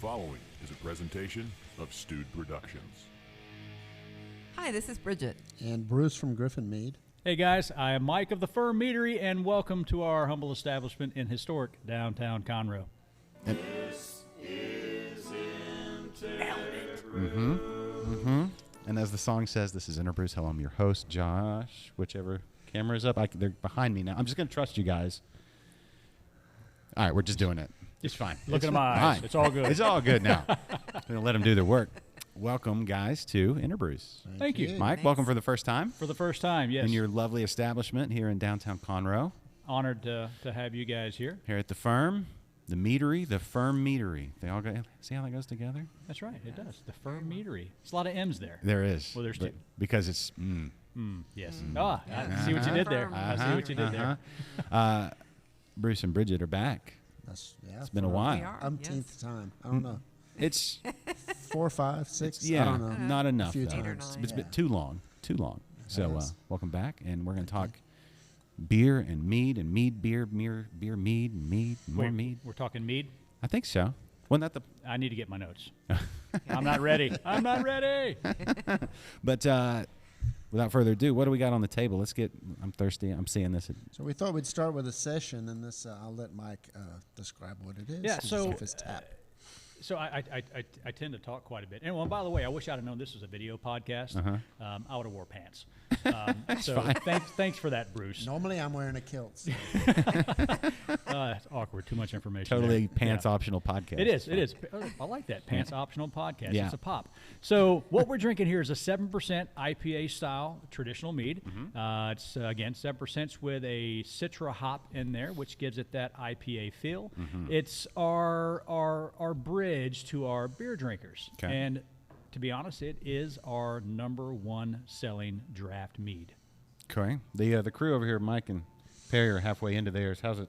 following is a presentation of Stewed Productions. Hi, this is Bridgette. And Bruce from Gryphon Mead. Hey guys, I am Mike of the Ferm Meadery, and welcome to our humble establishment in historic downtown Conroe. This is And as the song says, this is InterBrews. Hello, I'm your host, Josh. Whichever camera is up, they're behind me now. I'm just going to trust you guys. All right, we're just doing it. It's fine. Look at my eyes. Fine. It's all good. It's all good now. We're going to let them do their work. Welcome, guys, to InterBrews. Thank you. Mike, welcome for the first time. For the first time, yes. In your lovely establishment here in downtown Conroe. Honored to have you guys here. Here at the Ferm, the Meadery, the Ferm Meadery. They all go, see how that goes together? That's right, it does. The Ferm Meadery. There's a lot of M's there. There is. Well, there's two. Because it's, Yes. I see what you did there. I see what you did there. Bruce and Bridgette are back. It's been a while. We are, Umpteenth time. I don't know. It's 4, 5, 6. yeah, I don't know. not enough. A few though. times. It's been too long. So has. welcome back, and we're going to talk beer and mead, beer, mead, mead, more Wait, mead. We're talking mead? I think so. Wasn't that the? I need to get my notes. I'm not ready. I'm not ready. But without further ado, what do we got on the table? Let's get. I'm thirsty. I'm seeing this. So we thought we'd start with a session, and this I'll let Mike describe what it is. Yeah, so if it's tap. So I tend to talk quite a bit. And well, by the way, I wish I'd have known this was a video podcast. I would have wore pants. So thanks for that, Bruce. Normally I'm wearing a kilt. So. That's awkward. Too much information. Totally there. pants Yeah. optional podcast. It is. It is. I like that pants optional podcast. Yeah. It's a pop. So what we're drinking here is a 7% IPA style traditional mead. It's again 7% with a Citra hop in there, which gives it that IPA feel. It's our bridge to our beer drinkers. Okay. And to be honest, it is our #1 selling draft mead. Okay. The crew over here, Mike and Perry, are halfway into theirs. How's it?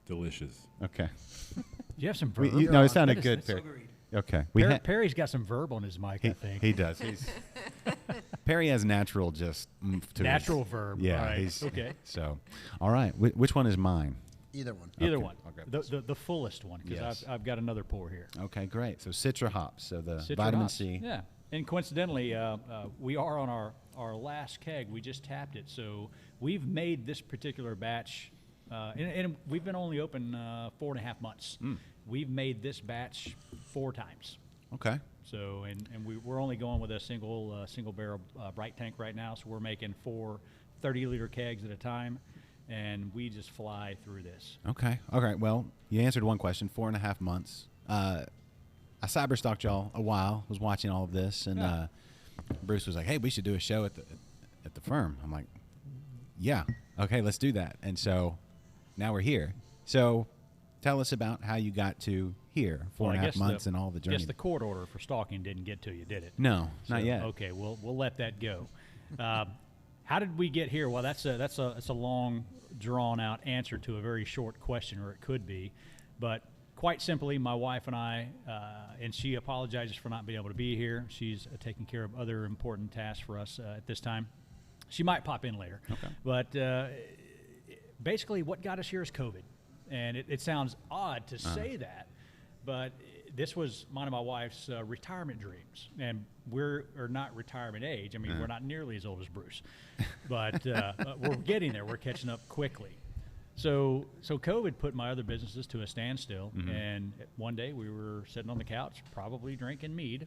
Delicious. Okay. Do you have some verb? No, it sounded That is- good, that's- Perry. Okay. Perry's got some verb on his mic, I think. He does. Perry has natural just oomph to Natural his, verb. Yeah. All right. He's, Okay. So, all right. Which one is mine? Either one. Either Okay. one. Okay. The fullest one, because Yes. I've got another pour here. Okay, great. So Citra hops. So the Citra vitamin hops. C. Yeah. And coincidentally, we are on our last keg. We just tapped it. So we've made this particular batch, and we've been only open 4.5 months. We've made this batch 4 times. Okay. So, and we're only going with a single barrel bright tank right now. So we're making 4 30-liter kegs at a time, and we just fly through this. Okay. All right. Well, you answered one question. 4.5 months. I cyberstalked y'all a while. Was watching all of this, and Bruce was like, "Hey, we should do a show at the firm." I'm like, "Yeah, okay, let's do that." And so now we're here. So tell us about how you got to here. 4.5 months and all the journey. I guess the court order for stalking didn't get to you, did it? No, So, not yet. Okay, we'll let that go. How did we get here? Well, that's a long, drawn-out answer to a very short question, or it could be. But quite simply, my wife and I, and she apologizes for not being able to be here. She's taking care of other important tasks for us at this time. She might pop in later. Okay. But basically, what got us here is COVID. And it sounds odd to say that, but this was mine and my wife's retirement dreams. And we're not retirement age. I mean, we're not nearly as old as Bruce, but we're getting there. We're catching up quickly. So COVID put my other businesses to a standstill. And one day we were sitting on the couch, probably drinking mead,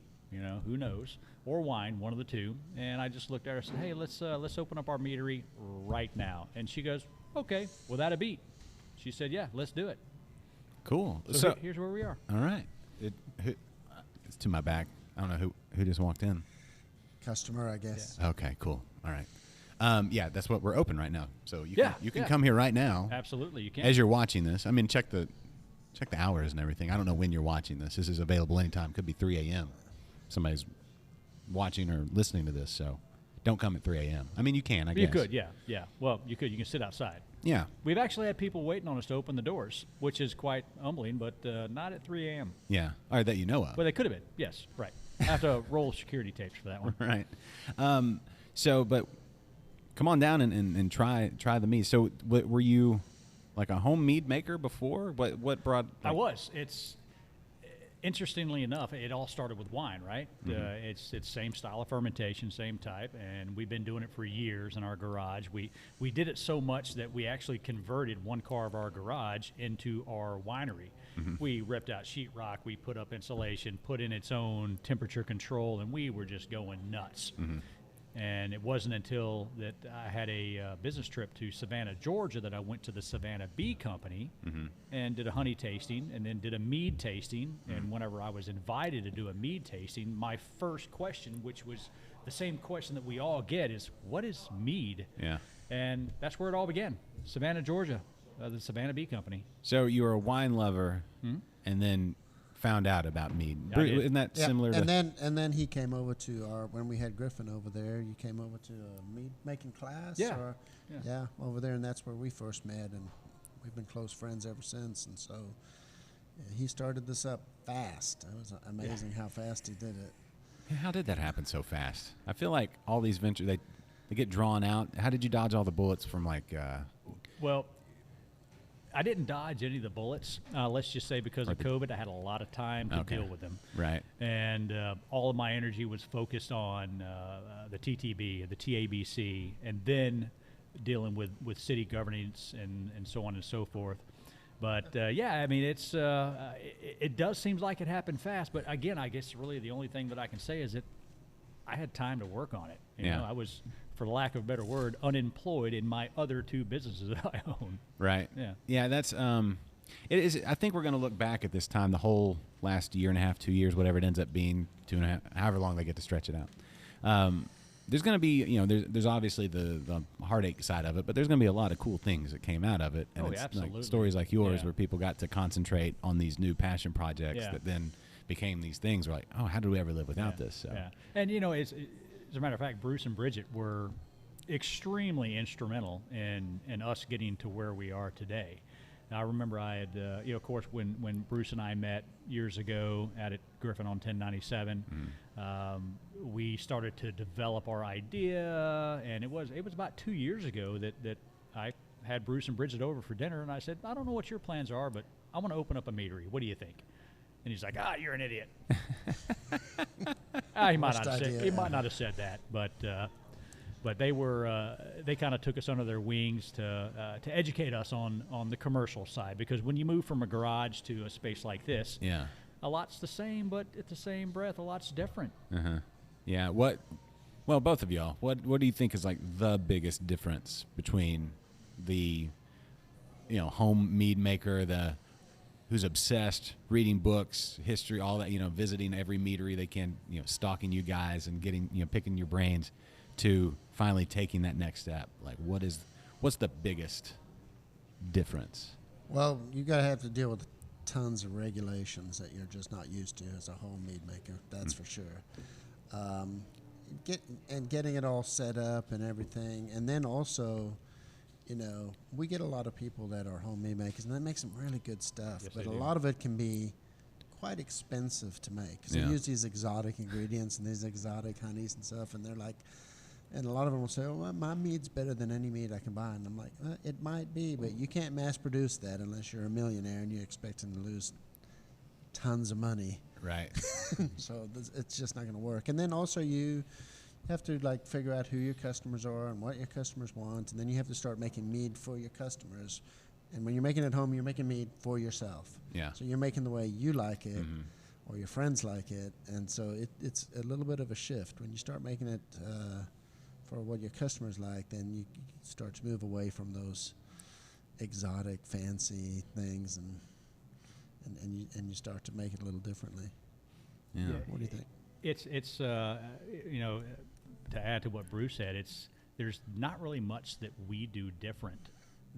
who knows, or wine, one of the two. And I just looked at her and said, "Hey, let's open up our meadery right now." And she goes, "Okay, without a beat." She said, "Yeah, let's do it." Cool. So here's where we are. All right. It's to my back. I don't know who just walked in. Customer, I guess. Yeah. Okay, cool. All right. Yeah, that's what we're open right now. So you can Yeah. come here right now. Absolutely, you can. As you're watching this. I mean, check the hours and everything. I don't know when you're watching this. This is available anytime. Could be 3 a.m. Somebody's watching or listening to this, so don't come at 3 a.m. I mean, you can, I guess. You could, yeah. Well, you could. You can sit outside. Yeah. We've actually had people waiting on us to open the doors, which is quite humbling, but not at 3 a.m. Yeah. All right, that you know of. Well, they could have been. Yes, right. I have to roll security tapes for that one. Right. But come on down and try the mead. So were you like a home mead maker before? What brought? I was. It's interestingly enough, it all started with wine, right? It's same style of fermentation, same type, and we've been doing it for years in our garage. We did it so much that we actually converted one car of our garage into our winery. We ripped out sheetrock, we put up insulation, put in its own temperature control, and we were just going nuts. And it wasn't until that I had a business trip to Savannah, Georgia, that I went to the Savannah Bee Company and did a honey tasting and then did a mead tasting. And whenever I was invited to do a mead tasting, my first question, which was the same question that we all get, is, what is mead? Yeah. And that's where it all began. Savannah, Georgia, the Savannah Bee Company. So you were a wine lover and then found out about mead. I did. Isn't that similar and to... then he came over to when we had Gryphon over there. You came over to a mead making class. Yeah. Yeah, over there, and that's where we first met, and we've been close friends ever since. And so he started this up fast. It was amazing how fast he did it. How did that happen so fast? I feel like all these ventures, they get drawn out. How did you dodge all the bullets from Well, I didn't dodge any of the bullets. Let's just say because of COVID, I had a lot of time to deal with them. Right. And all of my energy was focused on the TTB, the TABC, and then dealing with city governance and so on and so forth. But yeah, I mean, it does seem like it happened fast. But again, I guess really the only thing that I can say is that I had time to work on it. You know, I was, for lack of a better word, unemployed in my other two businesses that I own. Right. Yeah. Yeah, that's it is. I think we're going to look back at this time, the whole last year and a half, 2 years, whatever it ends up being, 2.5, however long they get to stretch it out. There's going to be, there's obviously the heartache side of it, but there's going to be a lot of cool things that came out of it. And it's absolutely. like stories like yours where people got to concentrate on these new passion projects that then became these things. We're like, oh, how did we ever live without this? So. Yeah. And, as a matter of fact, Bruce and Bridgette were extremely instrumental in us getting to where we are today. Now, I remember I had, of course, when Bruce and I met years ago at Gryphon on 1097, we started to develop our idea, and it was about 2 years ago that I had Bruce and Bridgette over for dinner, and I said, I don't know what your plans are, but I want to open up a meadery. What do you think? And he's like, you're an idiot. He might not have said that, but they were they kind of took us under their wings to educate us on the commercial side, because when you move from a garage to a space like this, a lot's the same, but at the same breath, a lot's different. Yeah. Well, both of y'all, what do you think is like the biggest difference between the home mead maker, who's obsessed, reading books, history, all that, visiting every meadery they can, stalking you guys and getting, picking your brains, to finally taking that next step? Like, what's the biggest difference? Well, you gotta have to deal with tons of regulations that you're just not used to as a home mead maker. That's for sure. Getting it all set up and everything, and then also, we get a lot of people that are home mead makers, and that makes some really good stuff. Yes, but they a do. lot of it can be quite expensive to make, because they use these exotic ingredients and these exotic honeys and stuff, and they're like, and a lot of them will say, well, my mead's better than any mead I can buy. And I'm like, it might be, but you can't mass produce that unless you're a millionaire and you're expecting to lose tons of money. Right. So it's just not going to work. And then also you have to figure out who your customers are and what your customers want, and then you have to start making mead for your customers. And when you're making it at home, you're making mead for yourself. Yeah. So you're making the way you like it, or your friends like it, and so it's a little bit of a shift. When you start making it for what your customers like, then you start to move away from those exotic, fancy things, and you start to make it a little differently. Yeah. What do you think? It's to add to what Bruce said, there's not really much that we do different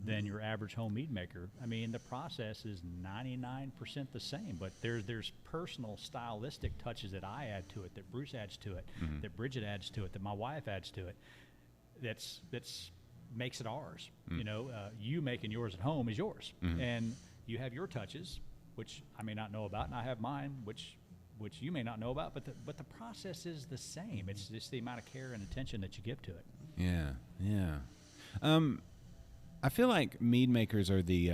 than your average home mead maker. I mean, the process is 99% the same, but there's personal stylistic touches that I add to it, that Bruce adds to it, that Bridgette adds to it, that my wife adds to it. That's makes it ours. You making yours at home is yours, and you have your touches, which I may not know about, and I have mine, which you may not know about, but the process is the same. It's just the amount of care and attention that you give to it. Yeah. I feel like mead makers are the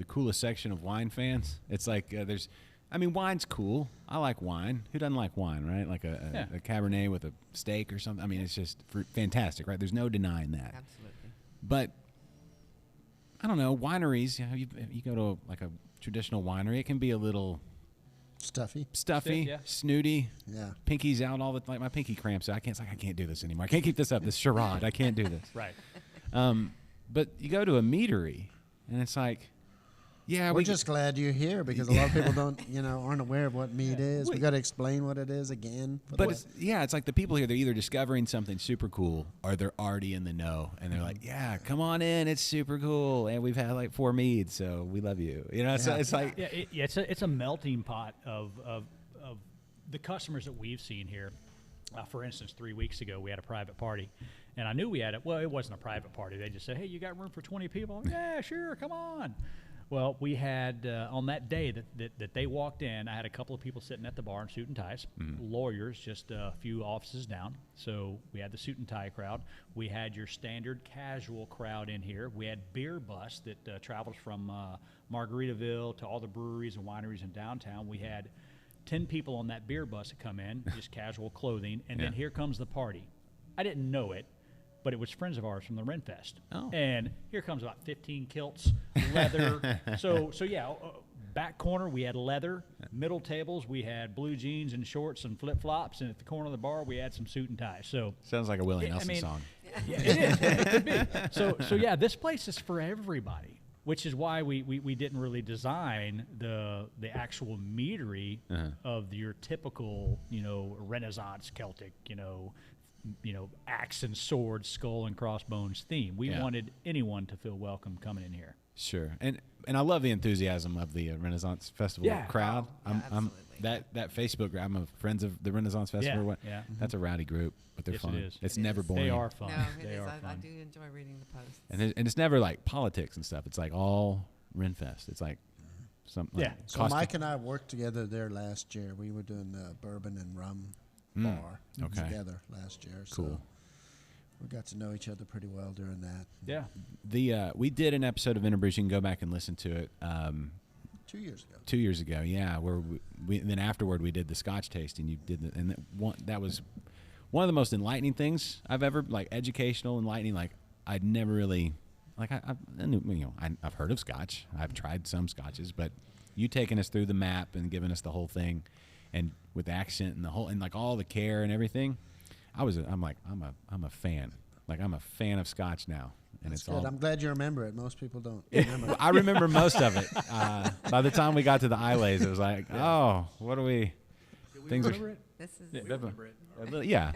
coolest section of wine fans. It's like there's I mean, wine's cool. I like wine. Who doesn't like wine, right? Like a Cabernet with a steak or something. I mean, it's just fantastic, right? There's no denying that. Absolutely. But I don't know, wineries. You go to like a traditional winery, it can be a little Stuffy. stuffy, Yeah. snooty. Yeah. Pinky's out all the like my pinky cramps. I can't do this anymore. I can't keep this up. This charade. I can't do this. Right. But you go to a meadery, and it's like, yeah, We're just glad you're here because a lot of people don't, aren't aware of what mead is. We Wait. got to explain what it is again. But it's like the people here, they're either discovering something super cool or they're already in the know, and they're like, yeah, come on in, it's super cool, and we've had like 4 meads, so we love you. So it's like, It's a melting pot of the customers that we've seen here. For instance, 3 weeks ago, we had a private party, and I knew we had it. Well, it wasn't a private party. They just said, hey, you got room for 20 people? Yeah, sure, come on. Well, we had, on that day that they walked in, I had a couple of people sitting at the bar in suit and ties, lawyers just a few offices down. So we had the suit and tie crowd. We had your standard casual crowd in here. We had beer bus that travels from Margaritaville to all the breweries and wineries in downtown. We had 10 people on that beer bus that come in, just casual clothing, and then here comes the party. I didn't know it, but it was friends of ours from the Renfest. Oh. And here comes about 15 kilts, leather. so back corner we had leather. Middle tables we had blue jeans and shorts and flip-flops. And at the corner of the bar we had some suit and ties. So sounds like a Willie Nelson song. yeah, it is. It could be. So yeah, this place is for everybody, which is why we didn't really design the actual meadery of your typical, Renaissance Celtic, axe and sword, skull and crossbones theme. We wanted anyone to feel welcome coming in here. Sure, and I love the enthusiasm of the Renaissance Festival crowd. I'm that Facebook group. I'm a Friends of the Renaissance Festival. That's a rowdy group, but they're Yes, fun. it is. It's never boring. They are fun. No, it they is. are I fun. do enjoy reading the posts. and it's never like politics and stuff. It's like all Renfest. It's like something. Yeah. Like So Mike and I worked together there last year. We were doing the bourbon and rum bar together last year. Cool. So we got to know each other pretty well during that. Yeah. We did an episode of InterBrews. You can go back and listen to it. 2 years ago. 2 years ago, yeah. Where we then afterward we did the Scotch tasting. You did and that was one of the most enlightening things I've ever educational, enlightening. Like I'd never really I've heard of Scotch. I've tried some Scotches, but you taking us through the map and giving us the whole thing, and with accent and the whole and like all the care and everything, I'm a fan. Like I'm a fan of Scotch now. And That's it's good. all. I'm glad you remember it. Most people don't remember it. I remember most of it. By the time we got to the Islays, it was like, oh, what do we? Things are. This is Yeah.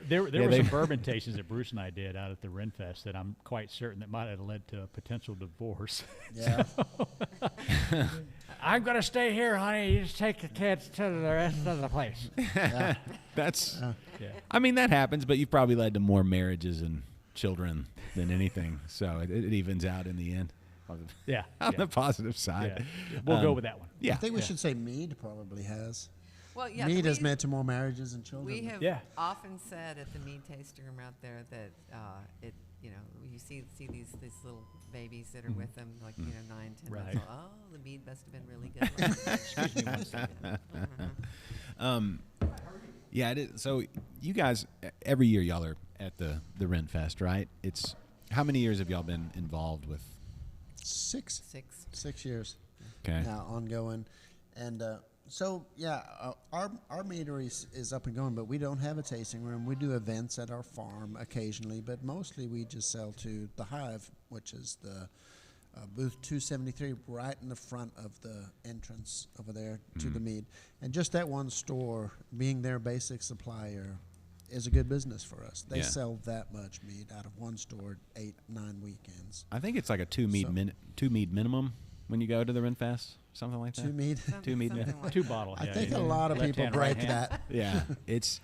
There were some bourbon tastings that Bruce and I did out at the Renfest that I'm quite certain that might have led to a potential divorce. Yeah. I'm going to stay here, honey. You just take the kids to the rest of the place. That's. Yeah. I mean, that happens, but you've probably led to more marriages and children than anything, so it evens out in the end. Yeah. On the positive side. Yeah. We'll go with that one. Yeah. I think we should say mead probably has. well, yeah. Mead has we- meant to more marriages and children. We have Yeah. often said at the mead tasting room out there that you see these little babies that are with them, like 9, 10 Right. months old. Oh, the mead must have been really good. Excuse me one second. Yeah, it is. So you guys, every year y'all are at the Renfest, right? It's how many years have y'all been involved with? 6 6. years Okay. now ongoing, and our meadery is up and going, but we don't have a tasting room. We do events at our farm occasionally, but mostly we just sell to the Hive, which is the booth 273, right in the front of the entrance over there to the mead. And just that one store, being their basic supplier, is a good business for us. They Yeah. sell that much mead out of one store 8-9 weekends. I think it's like a two mead minimum when you go to the Renfest, something like that. 2 mead. Two mead. Something like 2 that. bottles. I yeah, think yeah. a lot of Left people hand, right break hand. that. Yeah, it's.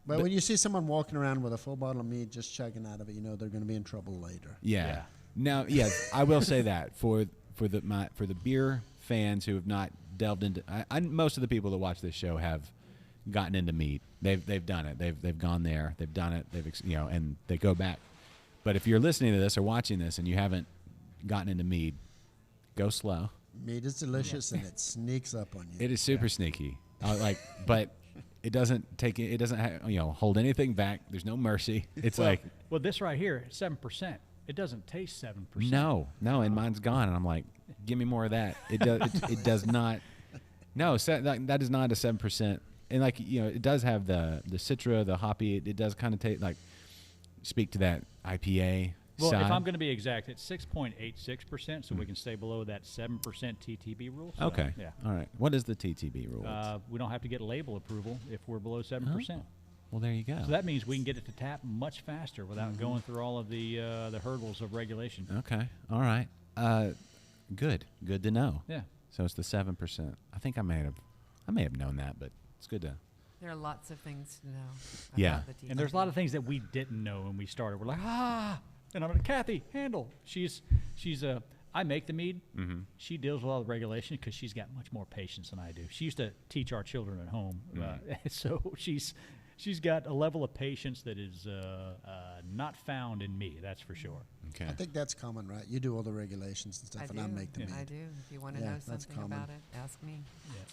But when you see someone walking around with a full bottle of mead just chugging out of it, you know they're going to be in trouble later. Yeah. Yeah. Now, I will say that for the beer fans who have not delved into, most of the people that watch this show have gotten into mead. They've done it. They've gone there. They've done it. And they go back. But if you're listening to this or watching this and you haven't gotten into mead, go slow. Mead is delicious, and it sneaks up on you. It is super sneaky. But it doesn't hold anything back. There's no mercy. It's well, this right here, 7%. It doesn't taste 7%. No, and mine's gone, and I'm like, give me more of that. It does. It does not. No, that is not a 7%. And it does have the citra, the hoppy. It does kind of speak to that IPA. Well, side. if I'm going to be exact, it's 6.86%, so we can stay below that 7% TTB rule. So, Okay. Yeah. All right. What is the TTB rule? We don't have to get label approval if we're below 7%. Well, there you go. So that means we can get it to tap much faster without going through all of the hurdles of regulation. Okay. All right. Good to know. Yeah. So it's the 7%. I think I may have known that, but it's good to. There are lots of things to know. Yeah. About the And there's a lot of things that we didn't know when we started. We're like, and I'm like, Cathy, handle. I make the mead. Mm-hmm. She deals with all the regulation because she's got much more patience than I do. She used to teach our children at home, so she's got a level of patience that is not found in me. That's for sure. Okay. I think that's common, right? You do all the regulations and stuff, and I make the mead. I do. If you want to Yeah, know that's something common. about it, ask me.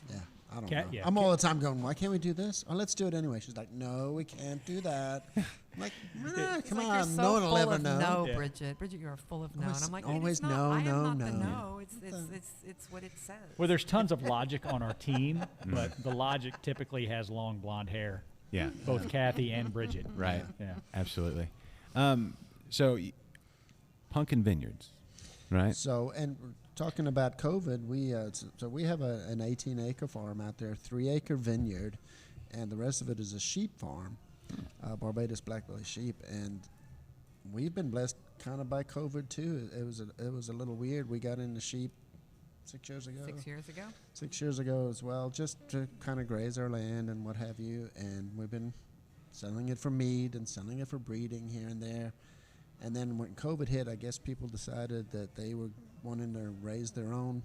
Yeah, I don't Cat- know. yeah, I'm all the time going, why can't we do this? Oh, let's do it anyway. She's like, no, we can't do that. I'm like, It's come like, on, you're so no one will full ever of know. No, Yeah. Bridgette. Bridgette, you are full of no. Always- And I'm like, always it's not, no, I am no, not the no. no. It's what it says. Well, there's tons of logic on our team, but the logic typically has long blonde hair. Yeah. Both Cathy and Bridgette. Right. Yeah. Absolutely. So, Punkin Vineyards, right? So, and we're talking about COVID, we have an 18-acre farm out there, 3-acre vineyard, and the rest of it is a sheep farm, Barbados blackbelly sheep, and we've been blessed kind of by COVID too. It was a little weird. We got into sheep 6 years ago. 6 years ago? 6 years ago as well, just to kind of graze our land and what have you. And we've been selling it for mead and selling it for breeding here and there. And then when COVID hit, I guess people decided that they were wanting to raise their own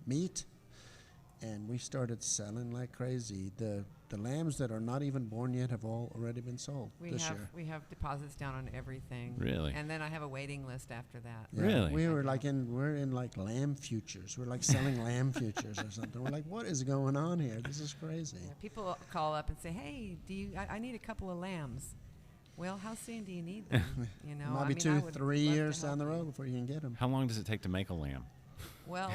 meat. And we started selling like crazy. The lambs that are not even born yet have all already been sold this year. We have deposits down on everything. Really? And then I have a waiting list after that. Yeah, Really? we're in like lamb futures. We're like selling lamb futures or something. We're like, what is going on here? This is crazy. Yeah, people call up and say, "Hey, I need a couple of lambs." Well, how soon do you need them? You know, Might be 2-3 years down the road before you can get them. How long does it take to make a lamb? Well,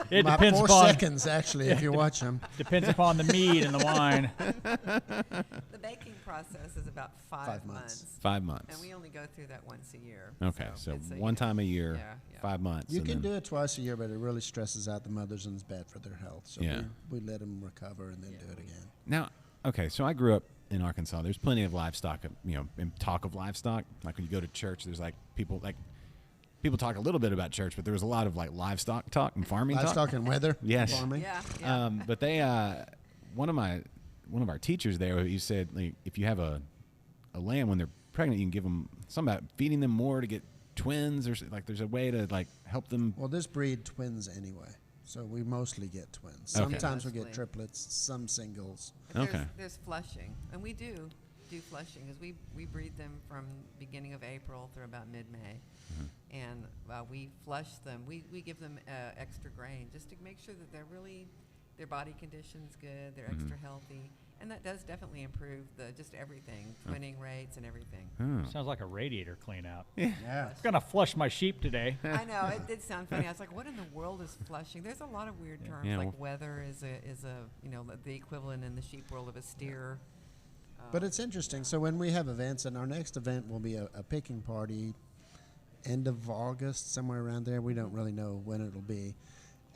It About depends 4 upon seconds, actually, if you watch them. depends upon the mead and the wine. the baking process is about 5 months. 5 months. And we only go through that once a year. Okay, so it's one time a year, Yeah. 5 months. You and can then- do it twice a year, but it really stresses out the mothers and it's bad for their health. So Yeah. we let them recover and then do it again. Now, okay, so I grew up in Arkansas. There's plenty of livestock, and talk of livestock. Like when you go to church, there's people talk a little bit about church, but there was a lot of like livestock talk and farming Livestock talk. and weather. Yes. Farming. Yeah. But they, one of our teachers there, he said, like, if you have a lamb when they're pregnant, you can give them something about feeding them more to get twins, or like there's a way to like help them. Well, this breed twins anyway. So we mostly get twins. Okay. Sometimes we get Mostly. triplets, some singles. But Okay. There's flushing, and we do flushing because we breed them from beginning of April through about mid-May, and we flush them. We give them extra grain just to make sure that their body condition's good, they're extra healthy, and that does definitely improve just everything, twinning rates and everything. Sounds like a radiator clean out. Yeah. I'm gonna flush my sheep today. I know it did sound funny. I was like, "What in the world is flushing?" There's a lot of weird terms Yeah, like weather is a the equivalent in the sheep world of a steer. But it's interesting. So when we have events, and our next event will be a picking party end of August, somewhere around there. We don't really know when it'll be.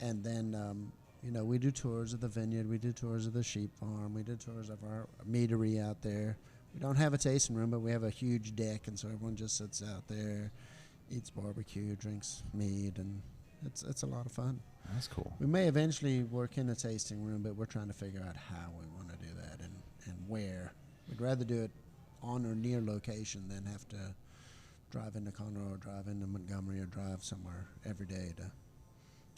And then, we do tours of the vineyard. We do tours of the sheep farm. We do tours of our meadery out there. We don't have a tasting room, but we have a huge deck, and so everyone just sits out there, eats barbecue, drinks mead, and it's a lot of fun. That's cool. We may eventually work in a tasting room, but we're trying to figure out how we want to do that and where. We'd rather do it on or near location than have to drive into Conroe or drive into Montgomery or drive somewhere every day to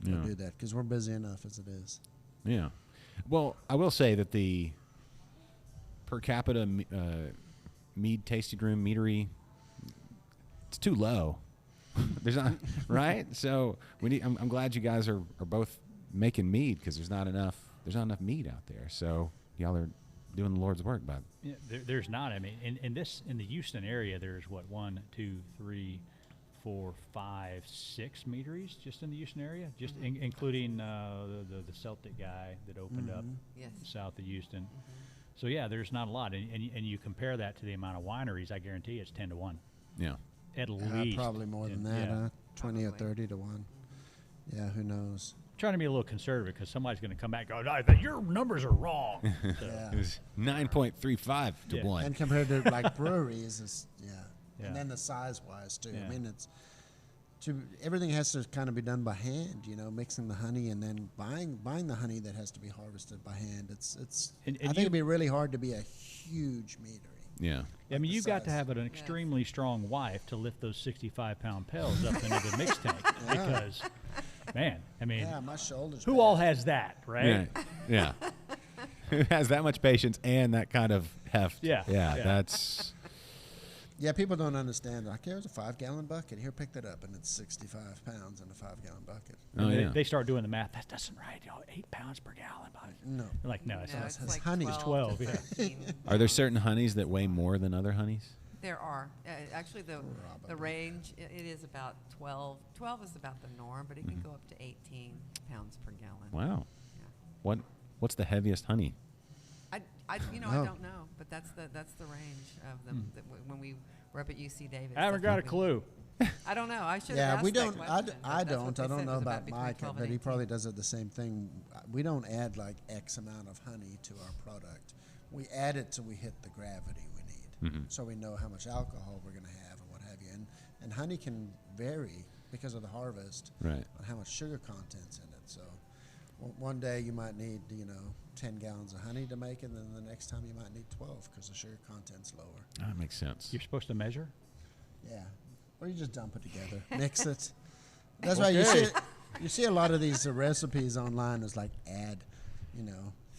do that, because we're busy enough as it is. Yeah. Well, I will say that the per capita mead tasting room, meadery, it's too low There's not, right? So we need. I'm glad you guys are both making mead because there's not enough mead out there. So y'all are doing the Lord's work, bud. Yeah, there's not. I mean, in the Houston area, there's what 1, 2, 3, 4, 5, 6 meaderies just in the Houston area, just including the Celtic guy that opened up south of Houston. So yeah, there's not a lot, and you compare that to the amount of wineries. I guarantee it's 10 to 1. Yeah, at least. Probably more than that. 20 or 30 to 1. Yeah, who knows? Trying to be a little conservative because somebody's going to come back and go, no, your numbers are wrong. So, it was 9.35 to 1. And compared to like breweries, it's, and then the size-wise too. I mean, everything has to kind of be done by hand. Mixing the honey and then buying the honey that has to be harvested by hand. I think it'd be really hard to be a huge meadery. Yeah. I mean, you've got to have an extremely strong wife to lift those 65-pound pails up into the mix tank because, man, I mean, my shoulders. Who all has that, right? Yeah. Who has that much patience and that kind of heft? Yeah. That's. Yeah, people don't understand. Like, here's a 5-gallon bucket. Here, pick that up, and it's 65 pounds in a 5-gallon bucket. They start doing the math. That doesn't right. 8 pounds per gallon. No. They're like, no, it's like honey. 12. Are there certain honeys that weigh more than other honeys? There are. Actually, the range, it is about 12. 12 is about the norm, but it can go up to 18 pounds per gallon. Wow. Yeah. What's the heaviest honey? I don't know, but that's the range of them. When we were up at UC Davis, I haven't got a clue. I don't know. I should. Yeah, have we asked don't. that question, I but that's what don't. they I don't said know was about between Mike, 12 but and he 18. probably does it the same thing. We don't add like X amount of honey to our product. We add it till we hit the gravity we need, so we know how much alcohol we're going to have and what have you. And honey can vary because of the harvest, right, on how much sugar content's in it. So one day you might need 10 gallons of honey to make it, and then the next time you might need 12 because the sugar content's lower. That makes sense. You're supposed to measure? Yeah. Or you just dump it together. Mix it. That's why you see a lot of these recipes online is like add,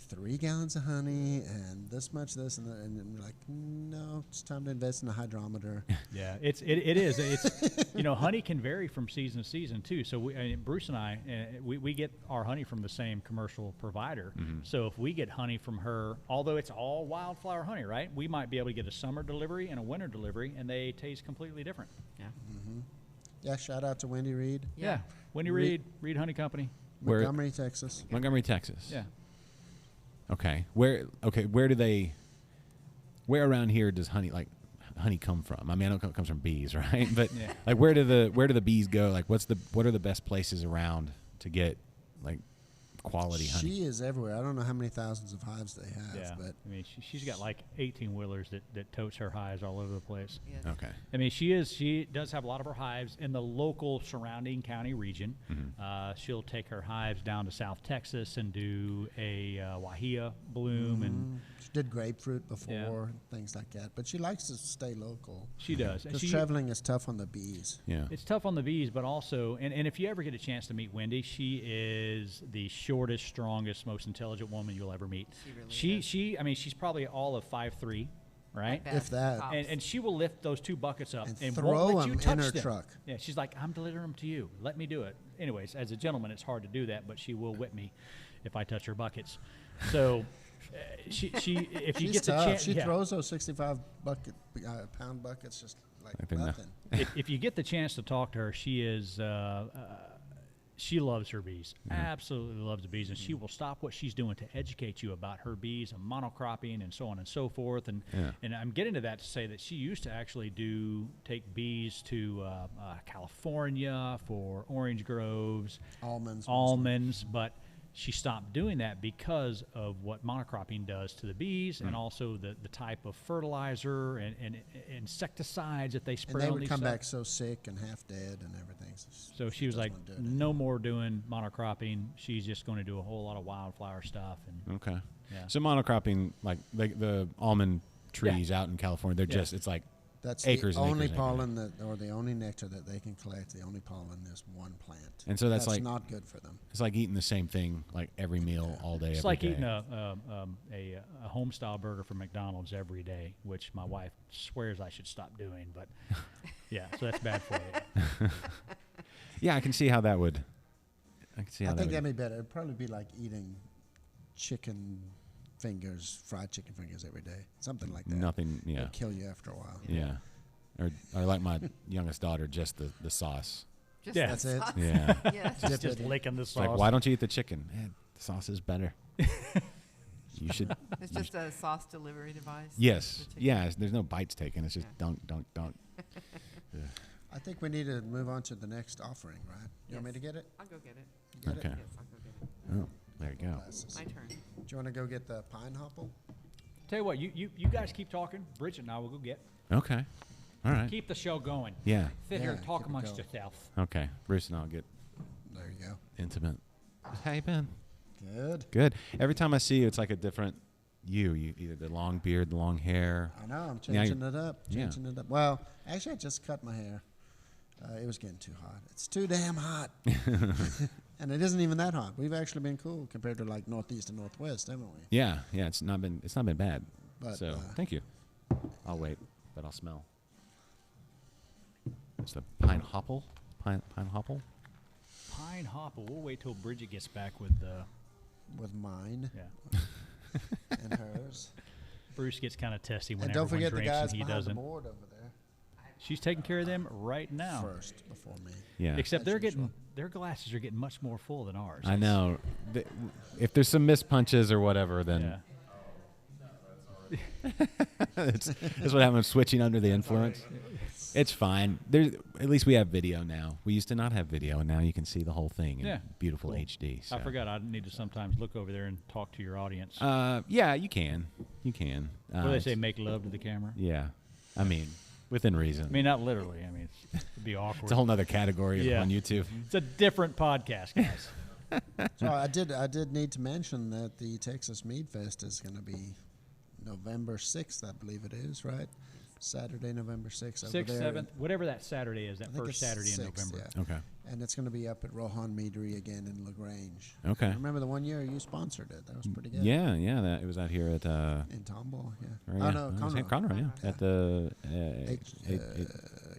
3 gallons of honey and this much this and you're like, no, it's time to invest in a hydrometer. Yeah, it is. It's honey can vary from season to season too. So Bruce and I, we get our honey from the same commercial provider. So if we get honey from her, although it's all wildflower honey, right? We might be able to get a summer delivery and a winter delivery, and they taste completely different. Yeah. Yeah, shout out to Wendy Reed. Yeah. Wendy Reed Honey Company. Montgomery, Texas. Montgomery, Texas. Yeah. Okay. Where around here does honey come from? I mean, I know it comes from bees, right? But like where do the bees go? Like what are the best places around to get like quality honey? She is everywhere. I don't know how many thousands of hives they have, but I mean, she's got like 18-wheelers that totes her hives all over the place. Yes. Okay. I mean, she does have a lot of her hives in the local surrounding county region. She'll take her hives down to South Texas and do a wahia bloom, and she did grapefruit before, things like that. But she likes to stay local. She does. Because traveling is tough on the bees. Yeah. It's tough on the bees, but also, and if you ever get a chance to meet Wendy, she is the shortest, strongest, most intelligent woman you'll ever meet. She really is. I mean, she's probably all of 5'3", right? If that. And she will lift those 2 buckets up and throw won't let you them touch in her them. truck. Yeah, she's like, I'm delivering them to you. Let me do it. Anyways, as a gentleman, it's hard to do that, but she will whip me if I touch her buckets. So, if you She's get the tough. chance, She throws those 65-pound buckets just like nothing. if you get the chance to talk to her, she is. She loves her bees, absolutely loves the bees, and she will stop what she's doing to educate you about her bees and monocropping and so on and so forth. And I'm getting to that to say that she used to actually take bees to California for orange groves, almonds, but she stopped doing that because of what monocropping does to the bees, and also the type of fertilizer and insecticides that they spray and they on would these come stuff. back so sick and half dead and everything. So she was like, no more doing monocropping. She's just going to do a whole lot of wildflower stuff. And So monocropping, like the almond trees out in California, they're just, it's like That's acres the and only acres and acres. pollen that, or the only nectar that they can collect. The only pollen is one plant. And so that's like not good for them. It's like eating the same thing like every meal all day. It's every like day. eating a home style burger from McDonald's every day, which my wife swears I should stop doing. But yeah, so that's bad for you. Yeah, I can see how that would. I can see how I that think would. that'd be better. It'd probably be like eating chicken fingers, fried chicken fingers every day, something like that. Nothing. Yeah. It'll kill you after a while. Yeah. Or like my youngest daughter, just the sauce. Just Yeah. the That's it. sauce. Yeah. Yes. Dip Just it. licking the It's sauce. like, why don't you eat the chicken? Man, the sauce is better. You should. It's just a sauce delivery device. Yes. the chicken. Yeah. There's no bites taken. It's just Yeah. dunk, dunk, dunk. I think we need to move on to the next offering, right? You want me to get it? I'll go get it. You get Okay. it? Yes, I'll go get it. Oh, there you go. Glasses. My turn. Do you want to go get the pine hopple? Tell you what, you guys keep talking. Bridget and I will go get. Okay. All right. Keep the show going. Yeah. Sit here Yeah, and talk keep it amongst going. yourself. Okay. Bruce and I'll get There you go. intimate. How you been? Good. Good. Every time I see you, it's like a different you. You either the long beard, the long hair. I know. I'm Yeah, changing it up. yeah. Changing it up. Well, actually, I just cut my hair. It was getting too hot. It's too damn hot. And it isn't even that hot. We've actually been cool compared to like northeast and northwest, haven't we? Yeah. Yeah. It's not been bad. But, So thank you. I'll wait, but I'll smell. It's the pine hopple. Pine hopple. Pine hopple. We'll wait till Bridget gets back with With mine yeah. and hers. Bruce gets kind of testy when And don't everyone forget the drinks guys and he behind the doesn't. board over there She's taking care of them right now. first before me. Yeah. Except As they're usual. getting their glasses are getting much more full than ours. I know. If there's some missed punches or whatever, then Yeah. that's what happens switching under the influence. It's fine. At least we have video now. We used to not have video, and now you can see the whole thing in Yeah. beautiful Cool. HD. So. I forgot I need to sometimes look over there and talk to your audience. Yeah, you can. You can. what do they say? Make love to the camera. Yeah. I mean, within reason. I mean, not literally. I mean, it'd be awkward. It's a whole nother category Yeah. on YouTube. It's a different podcast, guys. So I did need to mention that the Texas Mead Fest is going to be November 6th, I believe it is, right? Saturday, November 6th. over 6th, there. 7th, whatever that Saturday is, I that think first it's Saturday in 6th, November. yeah. Okay. And it's going to be up at Rohan Meadery again in LaGrange. Okay. Remember the one year you sponsored it? That was pretty good. Yeah, yeah. It was out here at. In Tomball, yeah. or, Oh, yeah, no, I was gonna say Conroe. Conroe, yeah. At the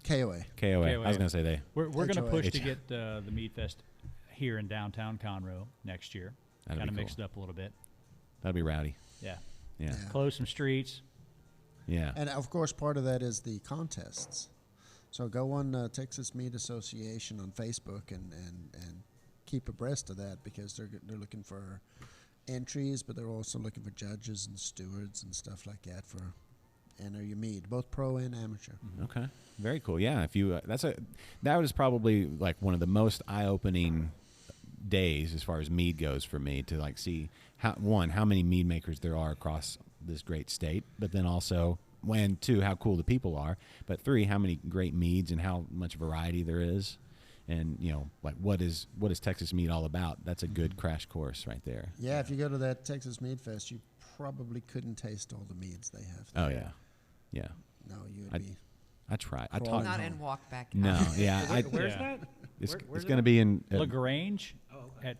KOA. KOA. I was KOA. going to say they. We're going to HOA. push to get the Mead Fest here in downtown Conroe next year. That'd Kind of be mixed up a little bit. That'd be rowdy. Yeah. Yeah. Yeah. Close some streets. Yeah. And of course, part of that is the contests. So go on Texas Mead Association on Facebook and keep abreast of that because they're looking for entries, but they're also looking for judges and stewards and stuff like that for enter your mead, both pro and amateur. Okay. Very cool. Yeah. If you that was probably like one of the most eye-opening days as far as mead goes for me to like see how many mead makers there are across this great state, but then also two, how cool the people are, but three, how many great meads and how much variety there is. And like what is Texas mead all about? That's a good crash course right there. Yeah, if you go to that Texas Mead Fest, you probably couldn't taste all the meads they have. Oh yeah. Yeah. No, you would I- be. I tried. I Crawling talked. Not home. and walk back. No. out. Yeah. Where's Yeah. that? It's Where's going to it? be in LaGrange at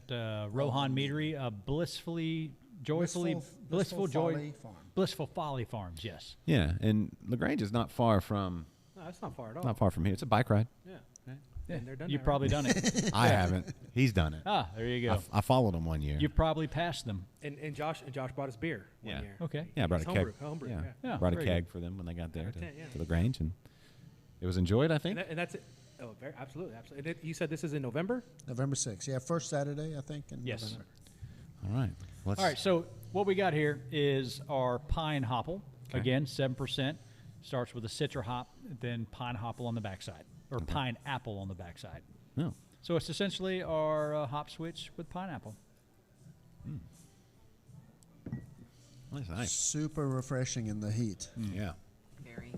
Rohan Meadery, blissfully, joyfully, blissful joy, Folly Farm. blissful folly farms. Yes. Yeah, and LaGrange is not far from No, that's not far at all. not far from here. It's a bike ride. Yeah. Yeah. And they're done You've that, probably done it. I haven't. He's done it. Ah, there you go. I followed him one year. You've probably passed them. And Josh brought us beer one Yeah. year. Okay. Yeah, I brought a It's keg. homebrew, yeah. yeah. Yeah, Brought a very keg for them when they got there to, 100%, yeah. to LaGrange, and it was enjoyed. I think. And that's it. Oh, very, absolutely, absolutely. And you said this is in November? November 6th. Yeah, first Saturday, I think. In Yes. November. All right. Let's, All right. So what we got here is our pine hopple. Okay. Again, 7%. Starts with a citra hop, then pine hopple on the backside, or pine apple on the backside. No. So it's essentially our hop switch with pineapple. That's nice. Super refreshing in the heat. Yeah. Very.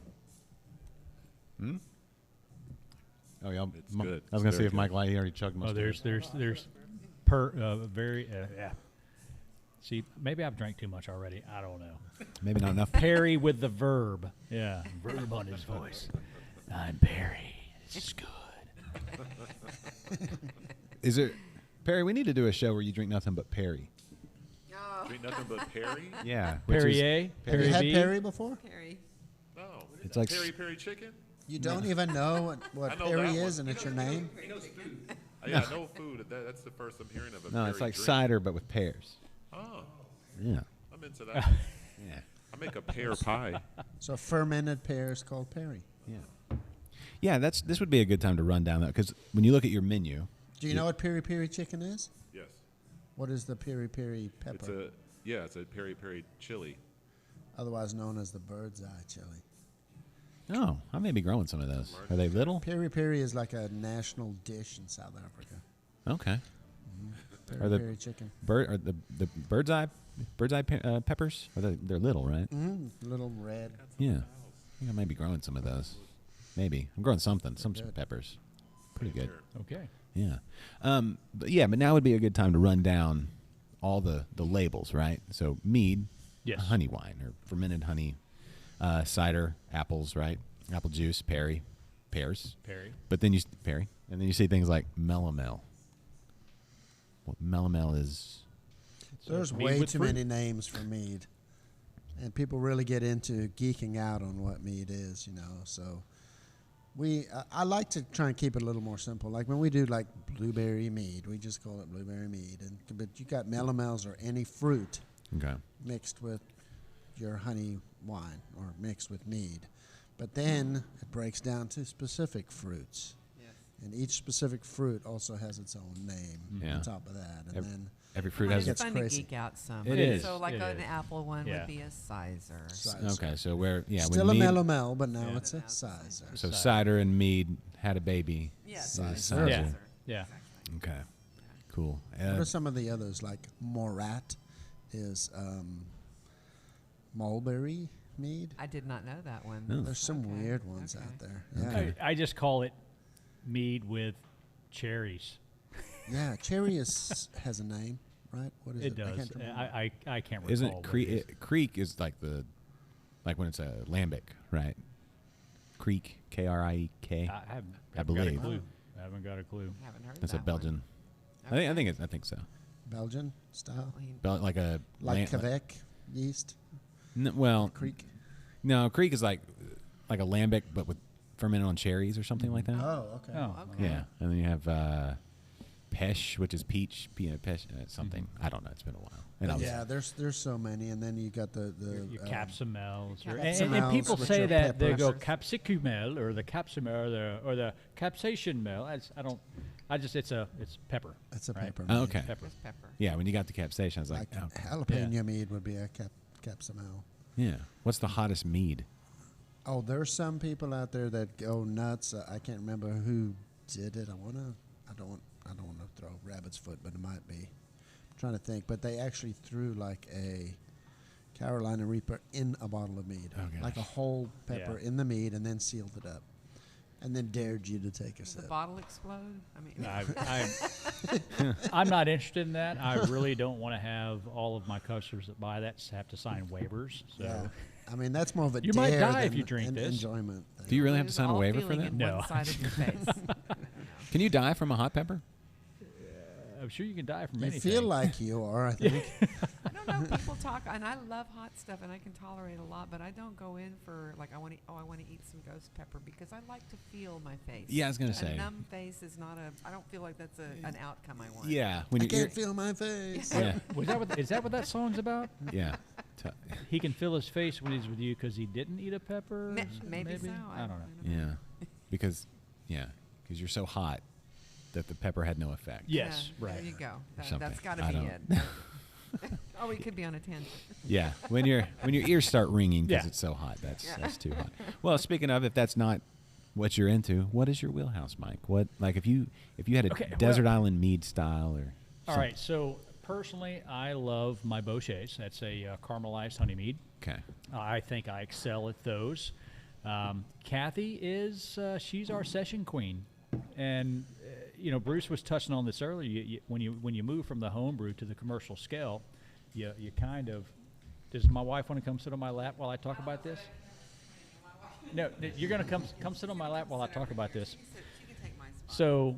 Oh yeah. It's good. I was gonna It's see very if good. Mike Light already chugged most Oh, of it. there's very yeah. See, maybe I've drank too much already. I don't know. Maybe not enough. Perry with the verb. Yeah, verb on his voice. I'm Perry. This is good. Is there, Perry? We need to do a show where you drink nothing but Perry. Drink nothing but Perry? Yeah. which is- Perrier. Have Perry you had B. Perry before? Perry. No. It's like Perry chicken? You don't even know what I know Perry that is, one. and it's your name? Yeah, no food. That's the first I'm hearing of a no, Perry it's like drink. cider but with pears. Oh, Yeah. I'm into that. Yeah. I make a pear pie. So fermented pears called Perry. Yeah. Yeah. This would be a good time to run down that because when you look at your menu, Do you know what peri peri chicken is? Yes. What is the peri peri pepper? It's a peri chili. Otherwise known as the bird's eye chili. oh, I may be growing some of those. Are they little? Peri peri is like a national dish in South Africa. Okay. Peri Are the peri chicken. Are the bird's eye peppers? They're little, right? Little red. Yeah. I think I might be growing some of those. Maybe I'm growing some good. peppers. Pretty good. Okay. Yeah. But now would be a good time to run down all the labels, right? So mead, Yes. honey wine or fermented honey, cider, apples, right? Apple juice, pears. Perry. But then and then you see things like melomel. Well, melomel is There's mead way with too fruit. many names for mead. And people really get into geeking out on what mead is, So I like to try and keep it a little more simple. Like when we do like blueberry mead, we just call it blueberry mead. But you got melomels or any fruit okay. mixed with your honey wine or mixed with mead. But then it breaks down to specific fruits. Yes. And each specific fruit also has its own name Yeah. on top of that. And then Every fruit Well, has it's Gets fun crazy. to geek out some. It is. So like It an is. apple one Yeah. would be a sizer. cider. okay. So where Still a when mead, melomel, but now Yeah. it's a Now it's a sizer. so Cider. cider and mead had a baby. Yes. Sizer. it's a Sizer. Yeah. sizer. Yeah. Exactly. Okay. Cool. What are some of the others? Like Morat is mulberry mead. I did not know that one. No. There's some Okay, weird ones okay. out there. Okay. Yeah, I just call it mead with cherries. yeah. Cherry has a name, right? What is it? It does. can't remember. I can't recall. Isn't what Creek? it is. Creek is like when it's a lambic, right? Creek, Kriek. I haven't got a believe. clue. I haven't got a clue. Haven't heard That's that a Belgian. One. I think so. Belgian style, Like a like lam- Quebec yeast. well, Creek. no, Creek is like a lambic, but with fermented on cherries or something like that. Oh, okay. Oh. Okay. Yeah, and then you have Pesh, which is peach, Pesh, something. I don't know. It's been a while. And I was- Yeah, there's so many, and then you got the Your capsamels. Capsamels, And people which say are that they go peppers. capsicumel or the capsamel or the capsation mel. It's pepper. It's a right? pepper. Oh, mead. okay. Pepper. Just pepper. Yeah, when you got the capsation, I was like, Like okay. jalapeno mead would be a capsamel. Yeah. What's the hottest mead? Oh, there's some people out there that go nuts. I can't remember who did it. I don't want to throw rabbit's foot, but it might be. I'm trying to think, but they actually threw like a Carolina Reaper in a bottle of mead, Oh, like a gosh. whole pepper Yeah. in the mead, and then sealed it up, and then dared you to take a Does the sip. bottle explode? I mean, I'm not interested in that. I really don't want to have all of my customers that buy that have to sign waivers. So Yeah, I mean that's more of a You might dare die if than you drink an this. enjoyment thing. Do you really have to lose sign a all waiver for feeling that? in No. one side of your face. Can you die from a hot pepper? I'm sure you can die from You anything. feel like you are, I think. I don't know. People talk, and I love hot stuff, and I can tolerate a lot, but I don't go in for like I want to eat some ghost pepper because I like to feel my face. Yeah, I was gonna A say. numb face is not a. I don't feel like that's an outcome I want. Yeah, when I you're can't feel my face. yeah, Is that what that song's about? yeah. T- He can feel his face when he's with you because he didn't eat a pepper. Maybe so. I don't know. Yeah, because you're so hot that the pepper had no effect. Yes, Yeah, right. There you go. something. That's got to I be don't- it. Oh, we could be on a tangent. Yeah, when your ears start ringing because Yeah. it's so hot, that's Yeah. that's too hot. Well, speaking of, if that's not what you're into, what is your wheelhouse, Mike? What like if you had a Okay, desert well- island mead style or All right. So personally, I love my Bochet's. That's a caramelized honey mead. Okay. I think I excel at those. Cathy is she's our session queen, and Bruce was touching on this earlier. When you move from the home brew to the commercial scale, you kind of. Does my wife want to come sit on my lap while I talk about this? No, you're gonna come sit on my lap while I talk about this. She can take my spot. So,